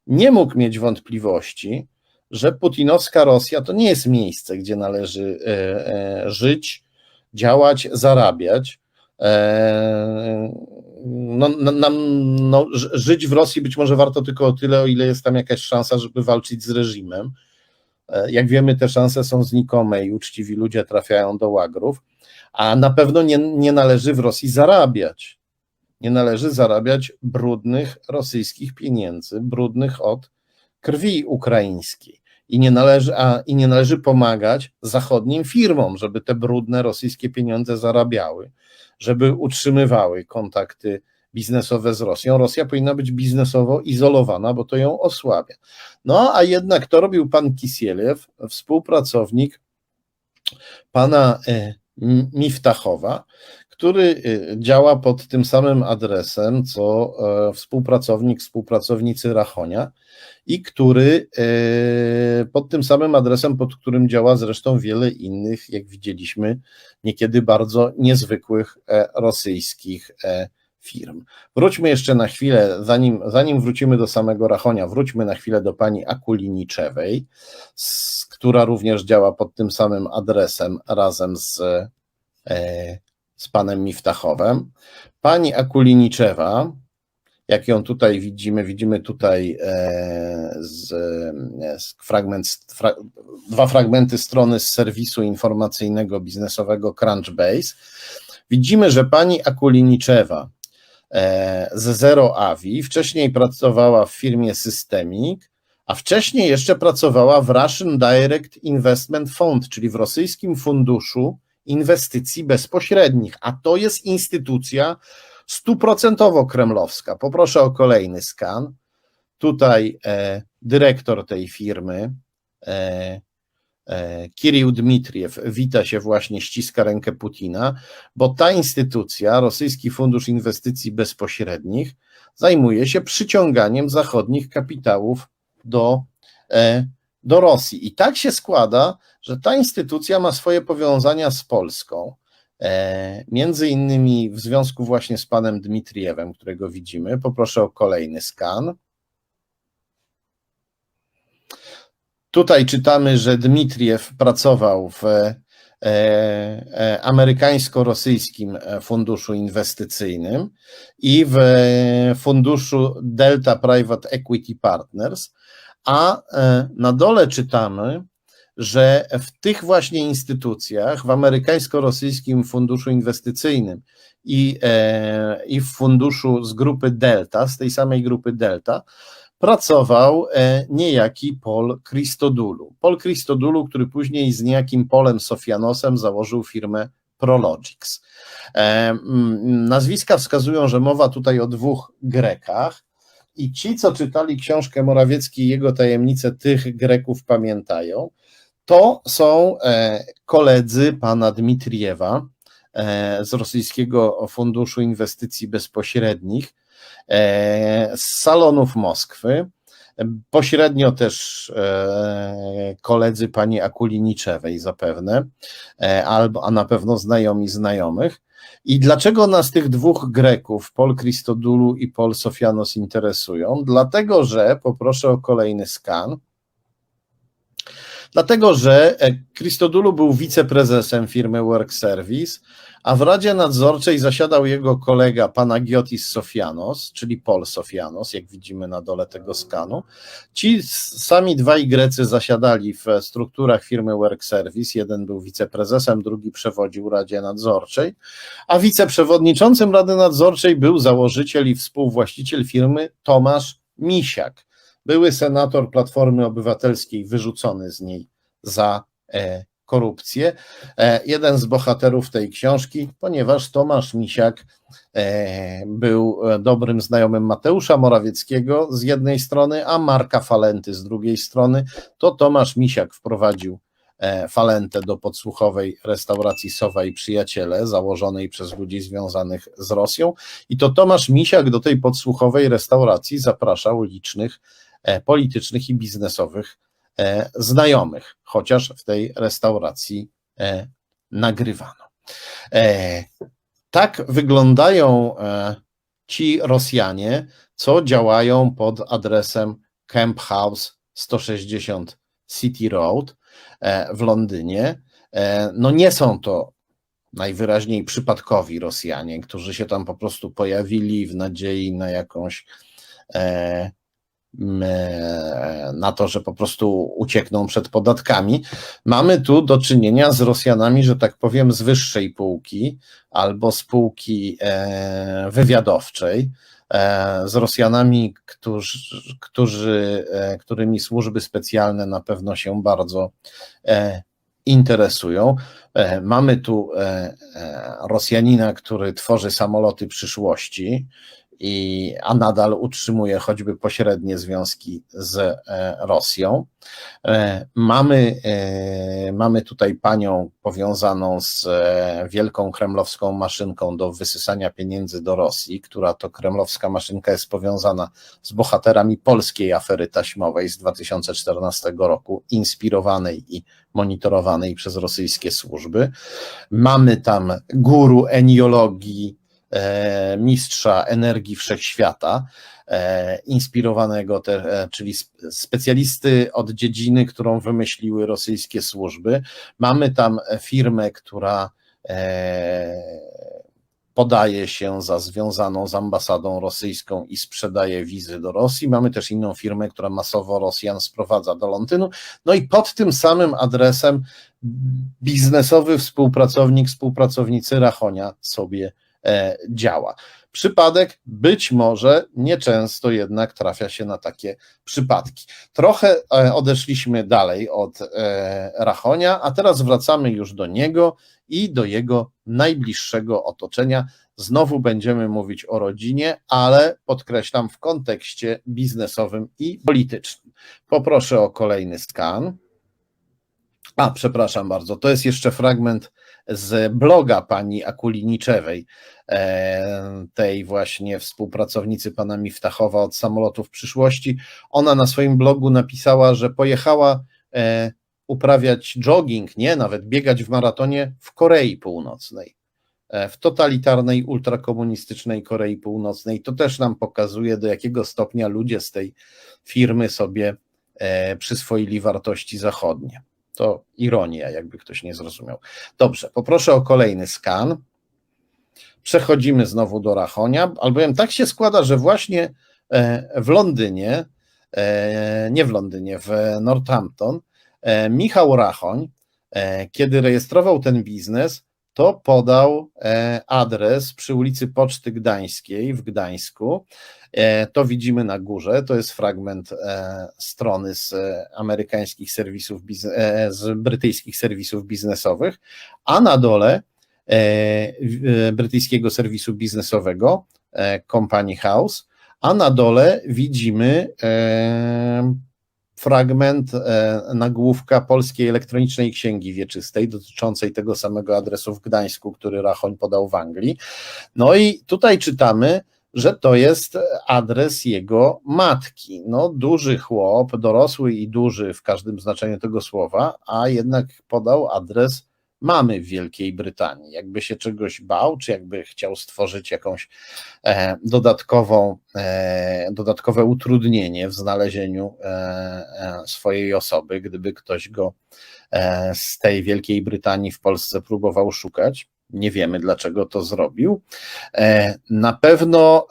nie mógł mieć wątpliwości, że putinowska Rosja to nie jest miejsce, gdzie należy żyć, działać, zarabiać. Żyć w Rosji być może warto tylko o tyle, o ile jest tam jakaś szansa, żeby walczyć z reżimem. Jak wiemy, te szanse są znikome i uczciwi ludzie trafiają do łagrów, a na pewno nie należy w Rosji zarabiać. Nie należy zarabiać brudnych rosyjskich pieniędzy, brudnych od krwi ukraińskiej. I nie należy pomagać zachodnim firmom, żeby te brudne rosyjskie pieniądze zarabiały, żeby utrzymywały kontakty biznesowe z Rosją. Rosja powinna być biznesowo izolowana, bo to ją osłabia. No a jednak to robił pan Kisieliew, współpracownik pana Miftachowa, który działa pod tym samym adresem, co współpracownicy Rachonia i który pod tym samym adresem, pod którym działa zresztą wiele innych, jak widzieliśmy, niekiedy bardzo niezwykłych rosyjskich firm. Wróćmy jeszcze na chwilę, zanim wrócimy do samego Rachonia, wróćmy na chwilę do pani Akuliniczewej, która również działa pod tym samym adresem razem z panem Miftachowem. Pani Akuliniczewa, jak ją tutaj widzimy tutaj dwa fragmenty strony z serwisu informacyjnego biznesowego Crunchbase. Widzimy, że pani Akuliniczewa z Zero Avi wcześniej pracowała w firmie Systemic, a wcześniej jeszcze pracowała w Russian Direct Investment Fund, czyli w rosyjskim funduszu inwestycji bezpośrednich, a to jest instytucja 100% kremlowska. Poproszę o kolejny skan. Tutaj dyrektor tej firmy, Kirill Dmitriew, wita się właśnie, ściska rękę Putina, bo ta instytucja, Rosyjski Fundusz Inwestycji Bezpośrednich, zajmuje się przyciąganiem zachodnich kapitałów do Rosji. I tak się składa, że ta instytucja ma swoje powiązania z Polską, między innymi w związku właśnie z panem Dmitriewem, którego widzimy. Poproszę o kolejny skan. Tutaj czytamy, że Dmitriew pracował w amerykańsko-rosyjskim funduszu inwestycyjnym i w funduszu Delta Private Equity Partners, a na dole czytamy, że w tych właśnie instytucjach, w amerykańsko-rosyjskim funduszu inwestycyjnym i w funduszu z grupy Delta, z tej samej grupy Delta, pracował niejaki Paul Christodoulou. Paul Christodoulou, który później z niejakim Paulem Sofianosem założył firmę Prologix. Nazwiska wskazują, że mowa tutaj o dwóch Grekach i ci, co czytali książkę Morawiecki i jego tajemnice, tych Greków pamiętają. To są koledzy pana Dmitrijewa z Rosyjskiego Funduszu Inwestycji Bezpośrednich, z salonów Moskwy, pośrednio też koledzy pani Akuliniczewej zapewne, a na pewno znajomi znajomych. I dlaczego nas tych dwóch Greków, Paul Christodoulou i Paul Sofianos, interesują? Dlatego, że, poproszę o kolejny skan, dlatego, że Christodoulou był wiceprezesem firmy Work Service, a w Radzie Nadzorczej zasiadał jego kolega Panagiotis Sofianos, czyli Paul Sofianos, jak widzimy na dole tego skanu. Ci sami dwaj Grecy zasiadali w strukturach firmy Work Service, jeden był wiceprezesem, drugi przewodził Radzie Nadzorczej, a wiceprzewodniczącym Rady Nadzorczej był założyciel i współwłaściciel firmy Tomasz Misiak, były senator Platformy Obywatelskiej, wyrzucony z niej za korupcję. Jeden z bohaterów tej książki, ponieważ Tomasz Misiak był dobrym znajomym Mateusza Morawieckiego z jednej strony, a Marka Falenty z drugiej strony, to Tomasz Misiak wprowadził Falentę do podsłuchowej restauracji Sowa i Przyjaciele, założonej przez ludzi związanych z Rosją, i to Tomasz Misiak do tej podsłuchowej restauracji zapraszał licznych politycznych i biznesowych znajomych, chociaż w tej restauracji nagrywano. Tak wyglądają ci Rosjanie, co działają pod adresem Camp House 160 City Road w Londynie. No nie są to najwyraźniej przypadkowi Rosjanie, którzy się tam po prostu pojawili w nadziei na jakąś na to, że po prostu uciekną przed podatkami. Mamy tu do czynienia z Rosjanami, że tak powiem, z wyższej półki albo z półki wywiadowczej, z Rosjanami, którymi służby specjalne na pewno się bardzo interesują. Mamy tu Rosjanina, który tworzy samoloty przyszłości, a nadal utrzymuje choćby pośrednie związki z Rosją. Mamy tutaj panią powiązaną z wielką kremlowską maszynką do wysysania pieniędzy do Rosji, która to kremlowska maszynka jest powiązana z bohaterami polskiej afery taśmowej z 2014 roku, inspirowanej i monitorowanej przez rosyjskie służby. Mamy tam guru eniologii, mistrza energii wszechświata, inspirowanego, czyli specjalisty od dziedziny, którą wymyśliły rosyjskie służby. Mamy tam firmę, która podaje się za związaną z ambasadą rosyjską i sprzedaje wizy do Rosji. Mamy też inną firmę, która masowo Rosjan sprowadza do Londynu. No i pod tym samym adresem biznesowy współpracownik, współpracownicy Rachonia sobie działa. Przypadek? Być może, nieczęsto jednak trafia się na takie przypadki. Trochę odeszliśmy dalej od Rachonia, a teraz wracamy już do niego i do jego najbliższego otoczenia. Znowu będziemy mówić o rodzinie, ale podkreślam, w kontekście biznesowym i politycznym. Poproszę o kolejny skan. Przepraszam bardzo, to jest jeszcze fragment z bloga pani Akuliniczewej, tej właśnie współpracownicy pana Miftachowa od samolotów przyszłości. Ona na swoim blogu napisała, że pojechała uprawiać jogging, nie, nawet biegać w maratonie w Korei Północnej, w totalitarnej, ultrakomunistycznej Korei Północnej. To też nam pokazuje, do jakiego stopnia ludzie z tej firmy sobie przyswoili wartości zachodnie. To ironia, jakby ktoś nie zrozumiał. Dobrze, poproszę o kolejny skan. Przechodzimy znowu do Rachonia, albowiem tak się składa, że właśnie w Londynie, nie w Londynie, w Northampton, Michał Rachoń, kiedy rejestrował ten biznes, to podał adres przy ulicy Poczty Gdańskiej w Gdańsku. To widzimy na górze, to jest fragment strony z amerykańskich serwisów, z brytyjskich serwisów biznesowych, a na dole brytyjskiego serwisu biznesowego Company House, a na dole widzimy fragment nagłówka Polskiej Elektronicznej Księgi Wieczystej dotyczącej tego samego adresu w Gdańsku, który Rachoń podał w Anglii. No i tutaj czytamy, że to jest adres jego matki. No, duży chłop, dorosły i duży w każdym znaczeniu tego słowa, a jednak podał adres mamy w Wielkiej Brytanii. Jakby się czegoś bał, czy jakby chciał stworzyć jakąś dodatkowe utrudnienie w znalezieniu swojej osoby, gdyby ktoś go z tej Wielkiej Brytanii w Polsce próbował szukać. Nie wiemy, dlaczego to zrobił. Na pewno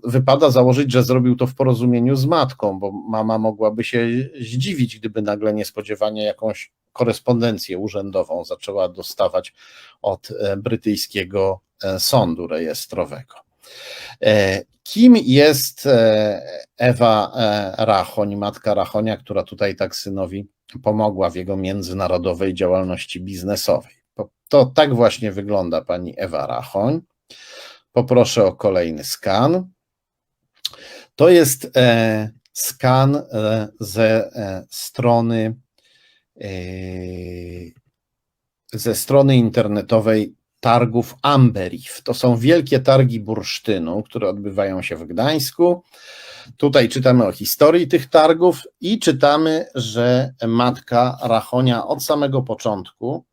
wypada założyć, że zrobił to w porozumieniu z matką, bo mama mogłaby się zdziwić, gdyby nagle niespodziewanie jakąś korespondencję urzędową zaczęła dostawać od brytyjskiego sądu rejestrowego. Kim jest Ewa Rachoń, matka Rachonia, która tutaj tak synowi pomogła w jego międzynarodowej działalności biznesowej? To tak właśnie wygląda pani Ewa Rachoń. Poproszę o kolejny skan. To jest skan ze strony internetowej targów Amberif. To są wielkie targi bursztynu, które odbywają się w Gdańsku. Tutaj czytamy o historii tych targów i czytamy, że matka Rachonia od samego początku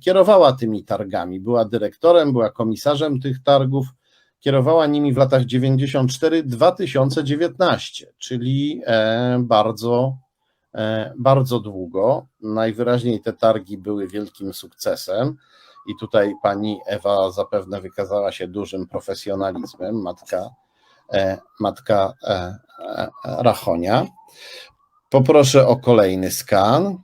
kierowała tymi targami. Była dyrektorem, była komisarzem tych targów, kierowała nimi w latach 94-2019, czyli bardzo długo. Najwyraźniej te targi były wielkim sukcesem i tutaj pani Ewa zapewne wykazała się dużym profesjonalizmem, matka Rachonia. Poproszę o kolejny skan.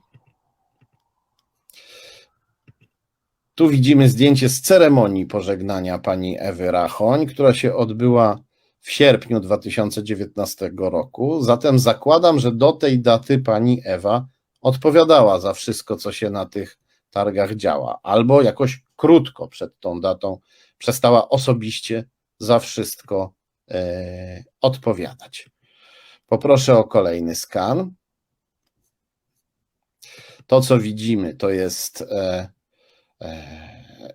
Tu widzimy zdjęcie z ceremonii pożegnania pani Ewy Rachoń, która się odbyła w sierpniu 2019 roku. Zatem zakładam, że do tej daty pani Ewa odpowiadała za wszystko, co się na tych targach działa, albo jakoś krótko przed tą datą przestała osobiście za wszystko odpowiadać. Poproszę o kolejny skan. To, co widzimy, to jest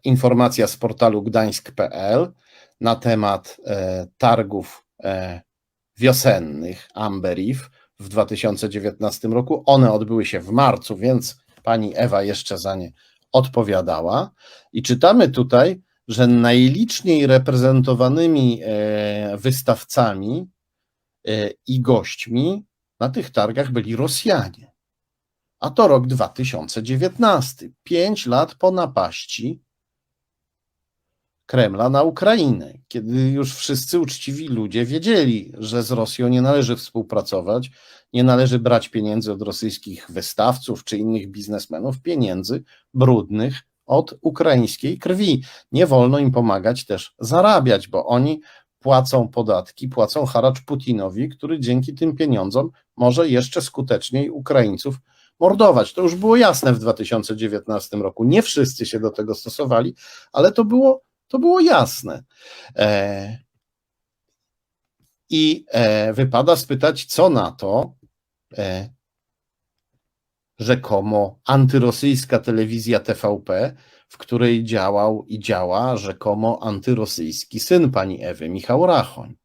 informacja z portalu gdańsk.pl na temat targów wiosennych Amberif w 2019 roku. One odbyły się w marcu, więc pani Ewa jeszcze za nie odpowiadała. I czytamy tutaj, że najliczniej reprezentowanymi wystawcami i gośćmi na tych targach byli Rosjanie. A to rok 2019, 5 lat po napaści Kremla na Ukrainę, kiedy już wszyscy uczciwi ludzie wiedzieli, że z Rosją nie należy współpracować, nie należy brać pieniędzy od rosyjskich wystawców czy innych biznesmenów, pieniędzy brudnych od ukraińskiej krwi. Nie wolno im pomagać też zarabiać, bo oni płacą podatki, płacą haracz Putinowi, który dzięki tym pieniądzom może jeszcze skuteczniej Ukraińców mordować. To już było jasne w 2019 roku. Nie wszyscy się do tego stosowali, ale to było jasne. I wypada spytać, co na to rzekomo antyrosyjska telewizja TVP, w której działał i działa rzekomo antyrosyjski syn pani Ewy, Michał Rachoń.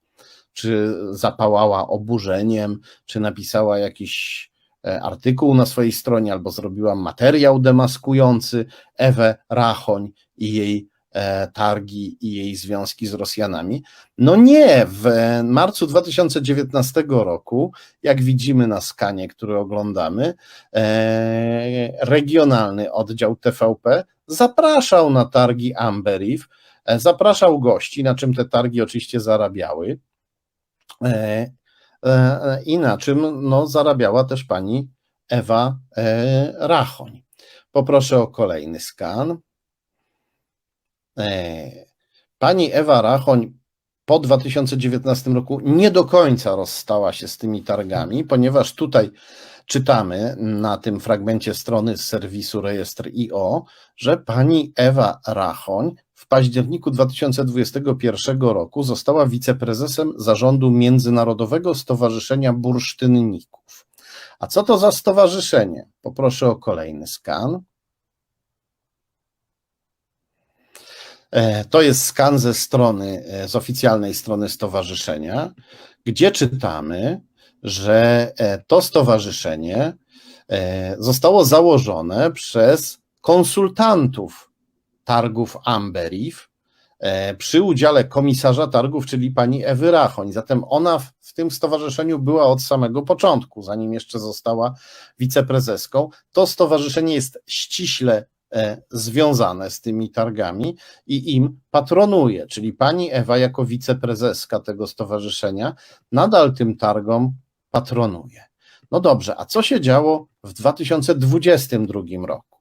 Czy zapałała oburzeniem, czy napisała jakiś artykuł na swojej stronie, albo zrobiła materiał demaskujący Ewę Rachoń i jej targi i jej związki z Rosjanami? No nie, w marcu 2019 roku, jak widzimy na skanie, który oglądamy, regionalny oddział TVP zapraszał na targi Amberif, zapraszał gości, na czym te targi oczywiście zarabiały i na czym zarabiała też pani Ewa Rachoń. Poproszę o kolejny skan. Pani Ewa Rachoń po 2019 roku nie do końca rozstała się z tymi targami, ponieważ tutaj czytamy na tym fragmencie strony z serwisu Rejestr.io, że pani Ewa Rachoń w październiku 2021 roku została wiceprezesem zarządu Międzynarodowego Stowarzyszenia Bursztynników. A co to za stowarzyszenie? Poproszę o kolejny skan. To jest skan z oficjalnej strony stowarzyszenia, gdzie czytamy, że to stowarzyszenie zostało założone przez konsultantów targów Amberif przy udziale komisarza targów, czyli pani Ewy Rachoń. Zatem ona w tym stowarzyszeniu była od samego początku, zanim jeszcze została wiceprezeską. To stowarzyszenie jest ściśle związane z tymi targami i im patronuje, czyli pani Ewa jako wiceprezeska tego stowarzyszenia nadal tym targom patronuje. No dobrze, a co się działo w 2022 roku,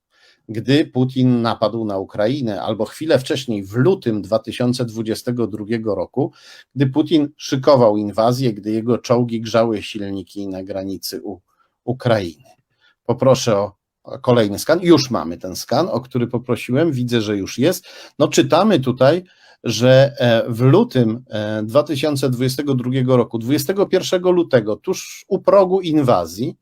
gdy Putin napadł na Ukrainę, albo chwilę wcześniej, w lutym 2022 roku, gdy Putin szykował inwazję, gdy jego czołgi grzały silniki na granicy Ukrainy? Poproszę o kolejny skan. Już mamy ten skan, o który poprosiłem. Widzę, że już jest. No czytamy tutaj, że w lutym 2022 roku, 21 lutego, tuż u progu inwazji,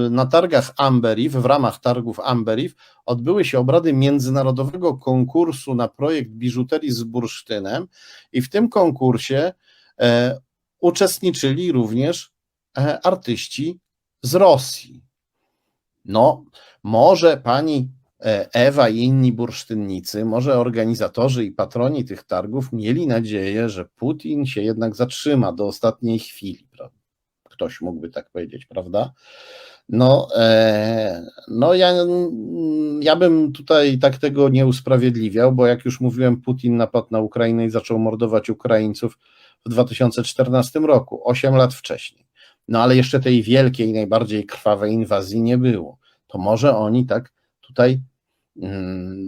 na targach Amberif, w ramach targów Amberif, odbyły się obrady międzynarodowego konkursu na projekt biżuterii z bursztynem i w tym konkursie uczestniczyli również artyści z Rosji. No, może pani Ewa i inni bursztynnicy, może organizatorzy i patroni tych targów mieli nadzieję, że Putin się jednak zatrzyma do ostatniej chwili. Ktoś mógłby tak powiedzieć, prawda? Ja bym tutaj tak tego nie usprawiedliwiał, bo jak już mówiłem, Putin napadł na Ukrainę i zaczął mordować Ukraińców w 2014 roku, 8 lat wcześniej. No ale jeszcze tej wielkiej, najbardziej krwawej inwazji nie było. To może oni tak tutaj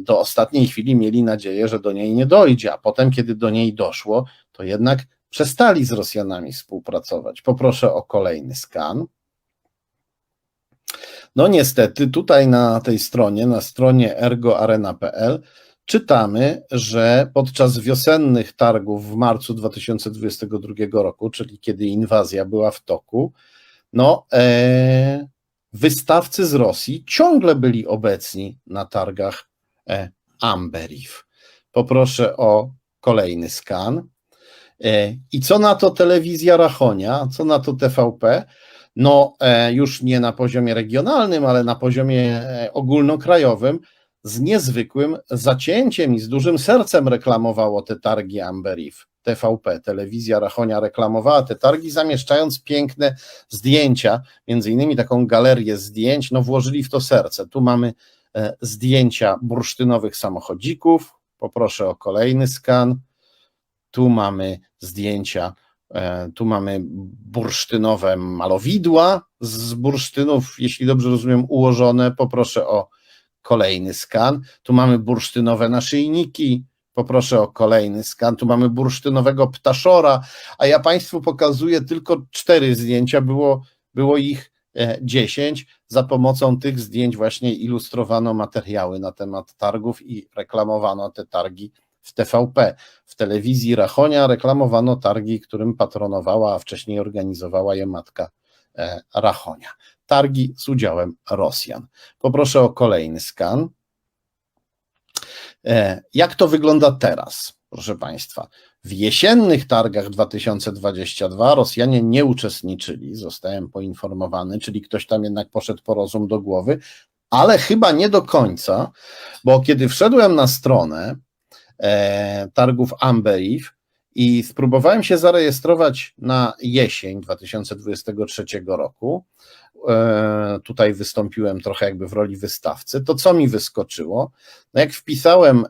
do ostatniej chwili mieli nadzieję, że do niej nie dojdzie, a potem, kiedy do niej doszło, to jednak przestali z Rosjanami współpracować. Poproszę o kolejny skan. No niestety tutaj na tej stronie, na stronie ergoarena.pl czytamy, że podczas wiosennych targów w marcu 2022 roku, czyli kiedy inwazja była w toku, wystawcy z Rosji ciągle byli obecni na targach Amberif. Poproszę o kolejny skan. I co na to telewizja Rachonia, co na to TVP? Już nie na poziomie regionalnym, ale na poziomie ogólnokrajowym, z niezwykłym zacięciem i z dużym sercem reklamowało te targi Amberif. TVP, telewizja Rachonia, reklamowała te targi, zamieszczając piękne zdjęcia, między innymi taką galerię zdjęć, włożyli w to serce. Tu mamy zdjęcia bursztynowych samochodzików, poproszę o kolejny skan. Tu mamy zdjęcia, tu mamy bursztynowe malowidła z bursztynów, jeśli dobrze rozumiem, ułożone. Poproszę o kolejny skan. Tu mamy bursztynowe naszyjniki. Poproszę o kolejny skan. Tu mamy bursztynowego ptaszora, a ja Państwu pokazuję tylko 4 zdjęcia, było ich 10. Za pomocą tych zdjęć właśnie ilustrowano materiały na temat targów i reklamowano te targi w TVP. W telewizji Rachonia reklamowano targi, którym patronowała, a wcześniej organizowała je matka Rachonia. Targi z udziałem Rosjan. Poproszę o kolejny skan. Jak to wygląda teraz, proszę Państwa? W jesiennych targach 2022 Rosjanie nie uczestniczyli, zostałem poinformowany, czyli ktoś tam jednak poszedł po rozum do głowy, ale chyba nie do końca, bo kiedy wszedłem na stronę targów Ambev i spróbowałem się zarejestrować na jesień 2023 roku, tutaj wystąpiłem trochę jakby w roli wystawcy, to co mi wyskoczyło? No jak wpisałem,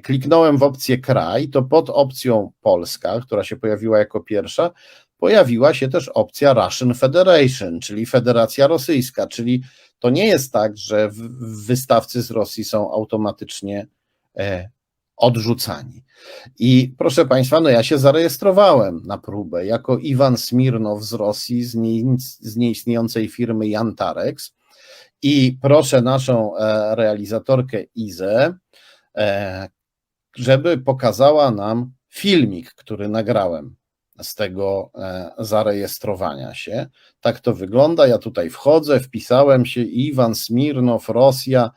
kliknąłem w opcję kraj, to pod opcją Polska, która się pojawiła jako pierwsza, pojawiła się też opcja Russian Federation, czyli Federacja Rosyjska, czyli to nie jest tak, że wystawcy z Rosji są automatycznie odrzucani. I proszę Państwa, no ja się zarejestrowałem na próbę jako Iwan Smirnow z Rosji, z nieistniejącej firmy Jantarex i proszę naszą realizatorkę Izę, żeby pokazała nam filmik, który nagrałem z tego zarejestrowania się. Tak to wygląda, ja tutaj wchodzę, wpisałem się, Iwan Smirnow, Rosja,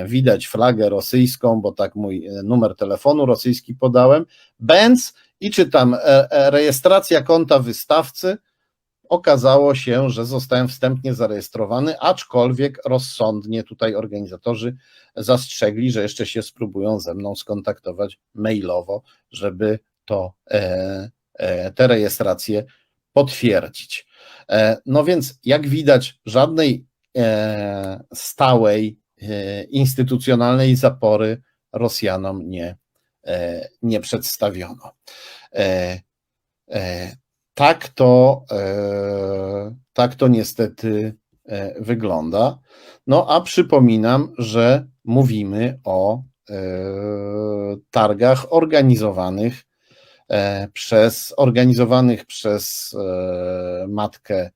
widać flagę rosyjską, bo tak mój numer telefonu rosyjski podałem, Benz i czytam rejestracja konta wystawcy. Okazało się, że zostałem wstępnie zarejestrowany, aczkolwiek rozsądnie tutaj organizatorzy zastrzegli, że jeszcze się spróbują ze mną skontaktować mailowo, żeby tę rejestrację potwierdzić. No więc jak widać, żadnej stałej, instytucjonalnej zapory Rosjanom nie przedstawiono. Tak to niestety wygląda. No a przypominam, że mówimy o targach organizowanych przez matkę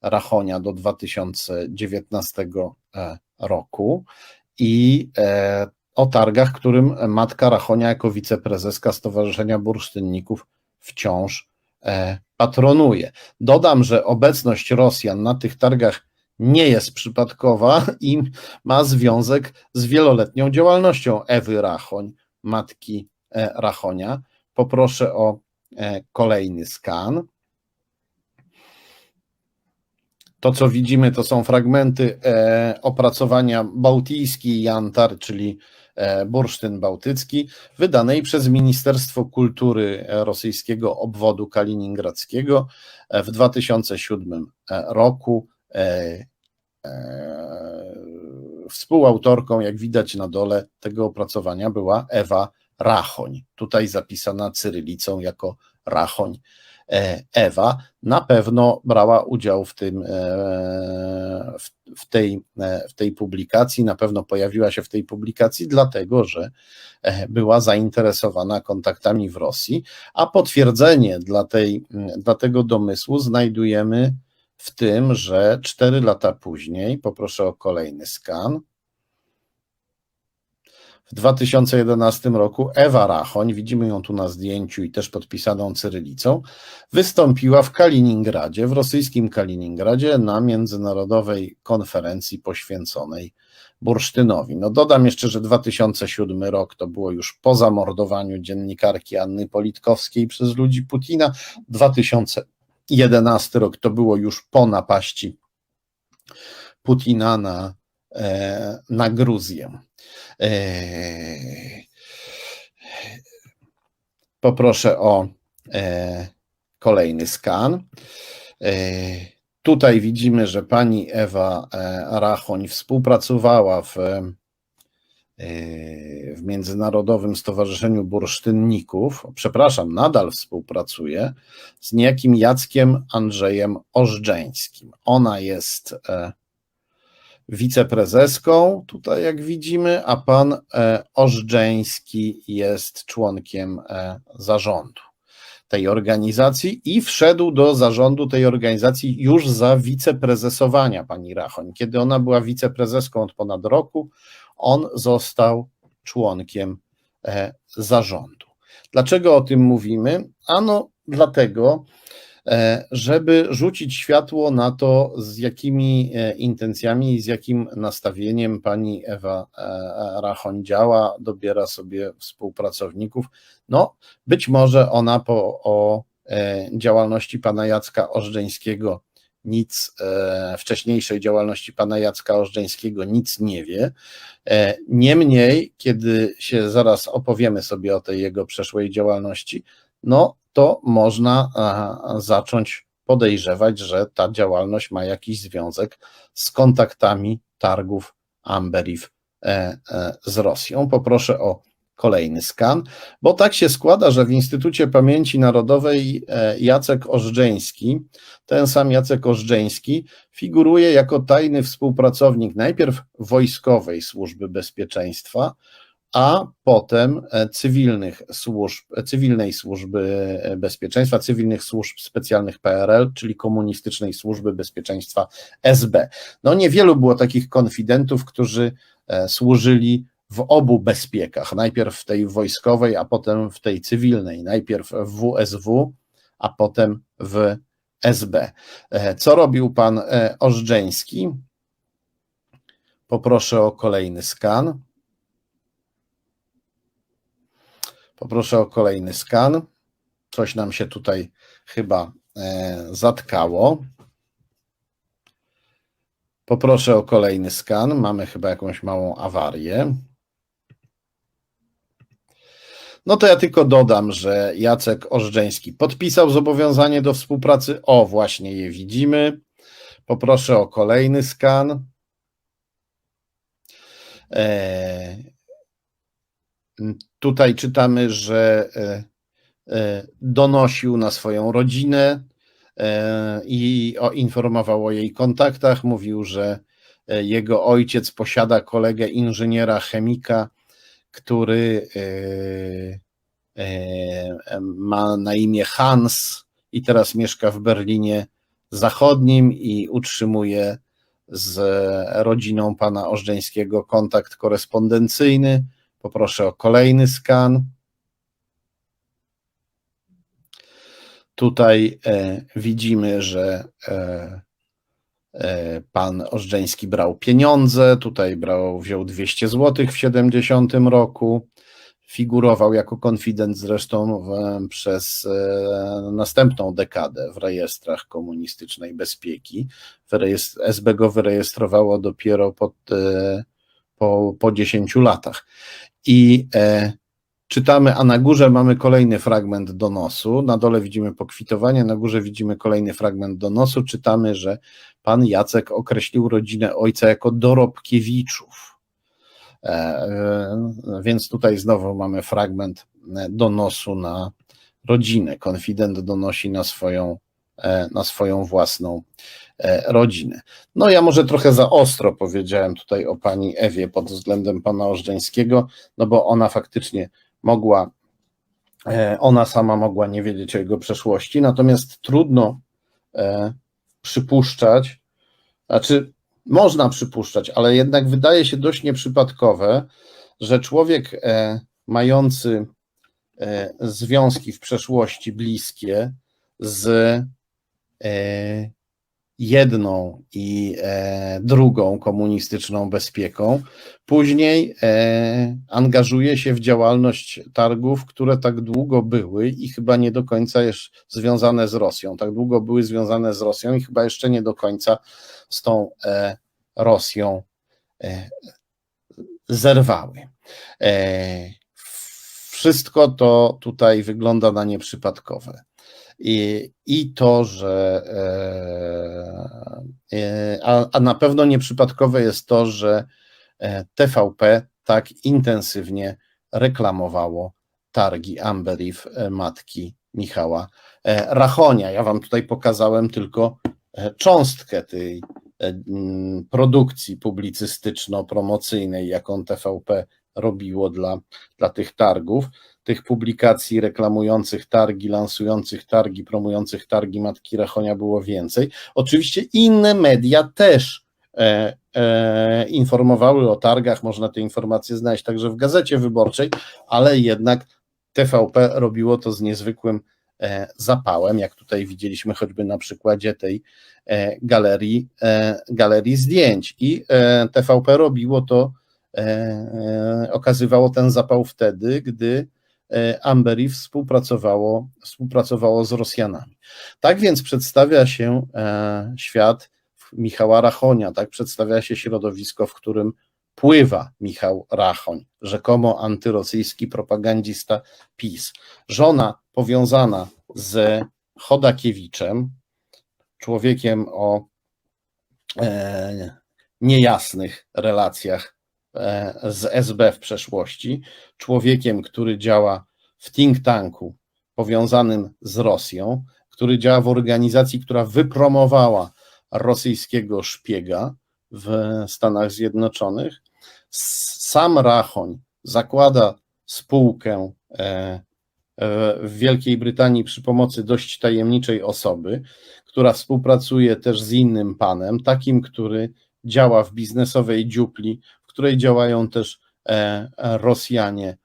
Rachonia do 2019 roku i o targach, którym matka Rachonia jako wiceprezeska Stowarzyszenia Bursztynników wciąż patronuje. Dodam, że obecność Rosjan na tych targach nie jest przypadkowa i ma związek z wieloletnią działalnością Ewy Rachoń, matki Rachonia. Poproszę o kolejny skan. To, co widzimy, to są fragmenty opracowania Bałtyjski Jantar, czyli bursztyn bałtycki, wydanej przez Ministerstwo Kultury rosyjskiego obwodu kaliningradzkiego w 2007 roku. Współautorką, jak widać na dole tego opracowania, była Ewa Rachoń, tutaj zapisana cyrylicą jako Rachoń. Ewa na pewno brała udział w tej publikacji, na pewno pojawiła się w tej publikacji, dlatego że była zainteresowana kontaktami w Rosji, a potwierdzenie dla tego domysłu znajdujemy w tym, że 4 lata później, poproszę o kolejny skan, w 2011 roku Ewa Rachoń, widzimy ją tu na zdjęciu i też podpisaną cyrylicą, wystąpiła w Kaliningradzie, w rosyjskim Kaliningradzie na międzynarodowej konferencji poświęconej bursztynowi. No dodam jeszcze, że 2007 rok to było już po zamordowaniu dziennikarki Anny Politkowskiej przez ludzi Putina, 2011 rok to było już po napaści Putina na Gruzję. Poproszę o kolejny skan. Tutaj widzimy, że pani Ewa Rachoń współpracowała w Międzynarodowym Stowarzyszeniu Bursztynników, przepraszam, nadal współpracuje z niejakim Jackiem Andrzejem Ożdżeńskim. Ona jest wiceprezeską, tutaj jak widzimy, a pan Ożdżeński jest członkiem zarządu tej organizacji i wszedł do zarządu tej organizacji już za wiceprezesowania pani Rachoń. Kiedy ona była wiceprezeską od ponad roku, on został członkiem zarządu. Dlaczego o tym mówimy? Ano dlatego, żeby rzucić światło na to, z jakimi intencjami i z jakim nastawieniem pani Ewa Rachoń działa, dobiera sobie współpracowników. No, być może ona o działalności pana Jacka Ożdżeńskiego nic, wcześniejszej działalności pana Jacka Ożdżeńskiego nic nie wie. Niemniej, kiedy się zaraz opowiemy sobie o tej jego przeszłej działalności, no to można zacząć podejrzewać, że ta działalność ma jakiś związek z kontaktami targów Amber-If z Rosją. Poproszę o kolejny skan, bo tak się składa, że w Instytucie Pamięci Narodowej Jacek Ożdżeński, ten sam Jacek Ożdżeński, figuruje jako tajny współpracownik najpierw Wojskowej Służby Bezpieczeństwa, a potem cywilnej służby bezpieczeństwa, cywilnych służb specjalnych PRL, czyli Komunistycznej Służby Bezpieczeństwa SB. No niewielu było takich konfidentów, którzy służyli w obu bezpiekach, najpierw w tej wojskowej, a potem w tej cywilnej, najpierw w WSW, a potem w SB. Co robił pan Ożdżeński? Poproszę o kolejny skan. Poproszę o kolejny skan. Coś nam się tutaj chyba zatkało. Poproszę o kolejny skan. Mamy chyba jakąś małą awarię. No to ja tylko dodam, że Jacek Ożdżeński podpisał zobowiązanie do współpracy. O, właśnie je widzimy. Poproszę o kolejny skan. Tutaj czytamy, że donosił na swoją rodzinę i informował o jej kontaktach. Mówił, że jego ojciec posiada kolegę inżyniera chemika, który ma na imię Hans i teraz mieszka w Berlinie Zachodnim i utrzymuje z rodziną pana Ożdżeńskiego kontakt korespondencyjny. Poproszę o kolejny skan. Tutaj widzimy, że pan Ożdżeński brał pieniądze, tutaj wziął 200 zł w 70 roku, figurował jako konfident zresztą przez następną dekadę w rejestrach komunistycznej bezpieki. SB go wyrejestrowało dopiero po 10 latach. I czytamy, a na górze mamy kolejny fragment donosu, na dole widzimy pokwitowanie, na górze widzimy kolejny fragment donosu, czytamy, że pan Jacek określił rodzinę ojca jako Dorobkiewiczów. Więc tutaj znowu mamy fragment donosu na rodzinę. Konfident donosi na swoją własną rodzinę. No ja może trochę za ostro powiedziałem tutaj o pani Ewie pod względem pana Ożdżeńskiego, no bo ona faktycznie ona sama mogła nie wiedzieć o jego przeszłości, natomiast trudno przypuszczać, znaczy można przypuszczać, ale jednak wydaje się dość nieprzypadkowe, że człowiek mający związki w przeszłości bliskie z jedną i drugą komunistyczną bezpieką, później angażuje się w działalność targów, które tak długo były i chyba nie do końca jeszcze związane z Rosją. Tak długo były związane z Rosją i chyba jeszcze nie do końca z tą Rosją zerwały. Wszystko to tutaj wygląda na nieprzypadkowe. I to, że a na pewno nieprzypadkowe jest to, że TVP tak intensywnie reklamowało targi Amber-If matki Michała Rachonia. Ja wam tutaj pokazałem tylko cząstkę tej produkcji publicystyczno-promocyjnej, jaką TVP robiło dla tych targów, tych publikacji reklamujących targi, lansujących targi, promujących targi matki Rachonia było więcej. Oczywiście inne media też informowały o targach, można te informacje znaleźć także w Gazecie Wyborczej, ale jednak TVP robiło to z niezwykłym zapałem, jak tutaj widzieliśmy choćby na przykładzie tej galerii zdjęć. I TVP robiło to, okazywało ten zapał wtedy, gdy Amberif współpracowało z Rosjanami. Tak więc przedstawia się świat Michała Rachonia, tak przedstawia się środowisko, w którym pływa Michał Rachoń, rzekomo antyrosyjski propagandzista PiS. Żona powiązana z Chodakiewiczem, człowiekiem o niejasnych relacjach z SB w przeszłości, człowiekiem, który działa w think tanku powiązanym z Rosją, który działa w organizacji, która wypromowała rosyjskiego szpiega w Stanach Zjednoczonych. Sam Rachoń zakłada spółkę w Wielkiej Brytanii przy pomocy dość tajemniczej osoby, która współpracuje też z innym panem, takim, który działa w biznesowej dziupli, w której działają też Rosjanie,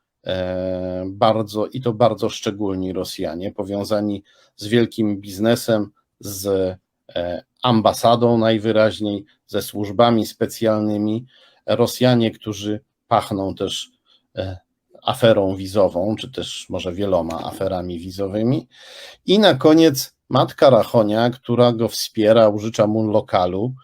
i to bardzo szczególni Rosjanie, powiązani z wielkim biznesem, z ambasadą najwyraźniej, ze służbami specjalnymi. Rosjanie, którzy pachną też aferą wizową, czy też może wieloma aferami wizowymi. I na koniec matka Rachonia, która go wspiera, użycza mu lokalu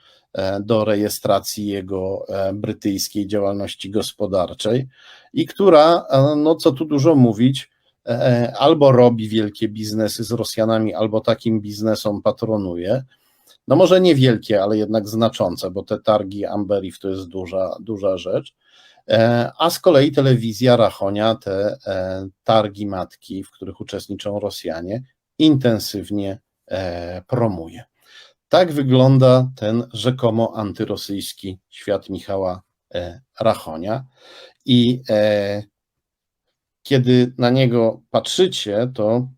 do rejestracji jego brytyjskiej działalności gospodarczej i która, no co tu dużo mówić, albo robi wielkie biznesy z Rosjanami, albo takim biznesom patronuje. No może niewielkie, ale jednak znaczące, bo te targi Amberif to jest duża rzecz. A z kolei telewizja Rachonia te targi matki, w których uczestniczą Rosjanie, intensywnie promuje. Tak wygląda ten rzekomo antyrosyjski świat Michała Rachonia i kiedy na niego patrzycie, to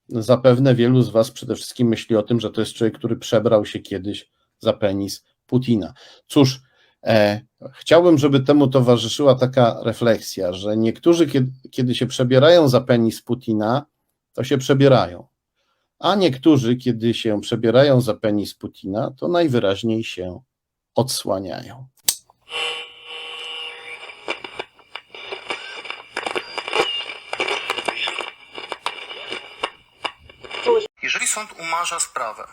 zapewne wielu z was przede wszystkim myśli o tym, że to jest człowiek, który przebrał się kiedyś za penis Putina. Cóż, chciałbym, żeby temu towarzyszyła taka refleksja, że niektórzy, kiedy się przebierają za penis Putina, to się przebierają, a niektórzy, kiedy się przebierają za penis Putina, to najwyraźniej się odsłaniają. Jeżeli sąd umarza sprawę,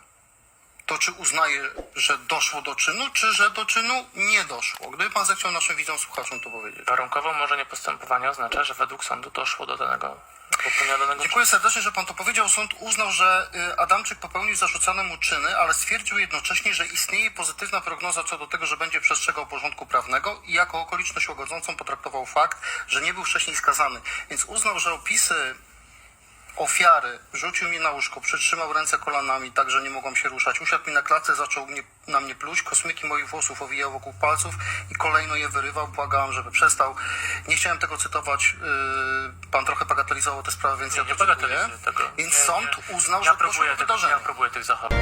to czy uznaje, że doszło do czynu, czy że do czynu nie doszło? Gdyby pan zechciał naszym widzom, słuchaczom to powiedzieć. Warunkowo umorzenie postępowania oznacza, że według sądu doszło do danego popełnionego. Dziękuję serdecznie, że pan to powiedział. Sąd uznał, że Adamczyk popełnił zarzucane mu czyny, ale stwierdził jednocześnie, że istnieje pozytywna prognoza co do tego, że będzie przestrzegał porządku prawnego i jako okoliczność łagodzącą potraktował fakt, że nie był wcześniej skazany. Więc uznał, że opisy ofiary, rzucił mnie na łóżko, przytrzymał ręce kolanami, tak że nie mogłam się ruszać, usiadł mi na klatce, zaczął na mnie pluć, kosmyki moich włosów owijał wokół palców i kolejno je wyrywał, błagałem, żeby przestał. Nie chciałem tego cytować, pan trochę bagatelizował tę sprawę, więc ja to cytuję. Więc sąd uznał, że doszło do wydarzenia. Nie aprobuję tych zachowań.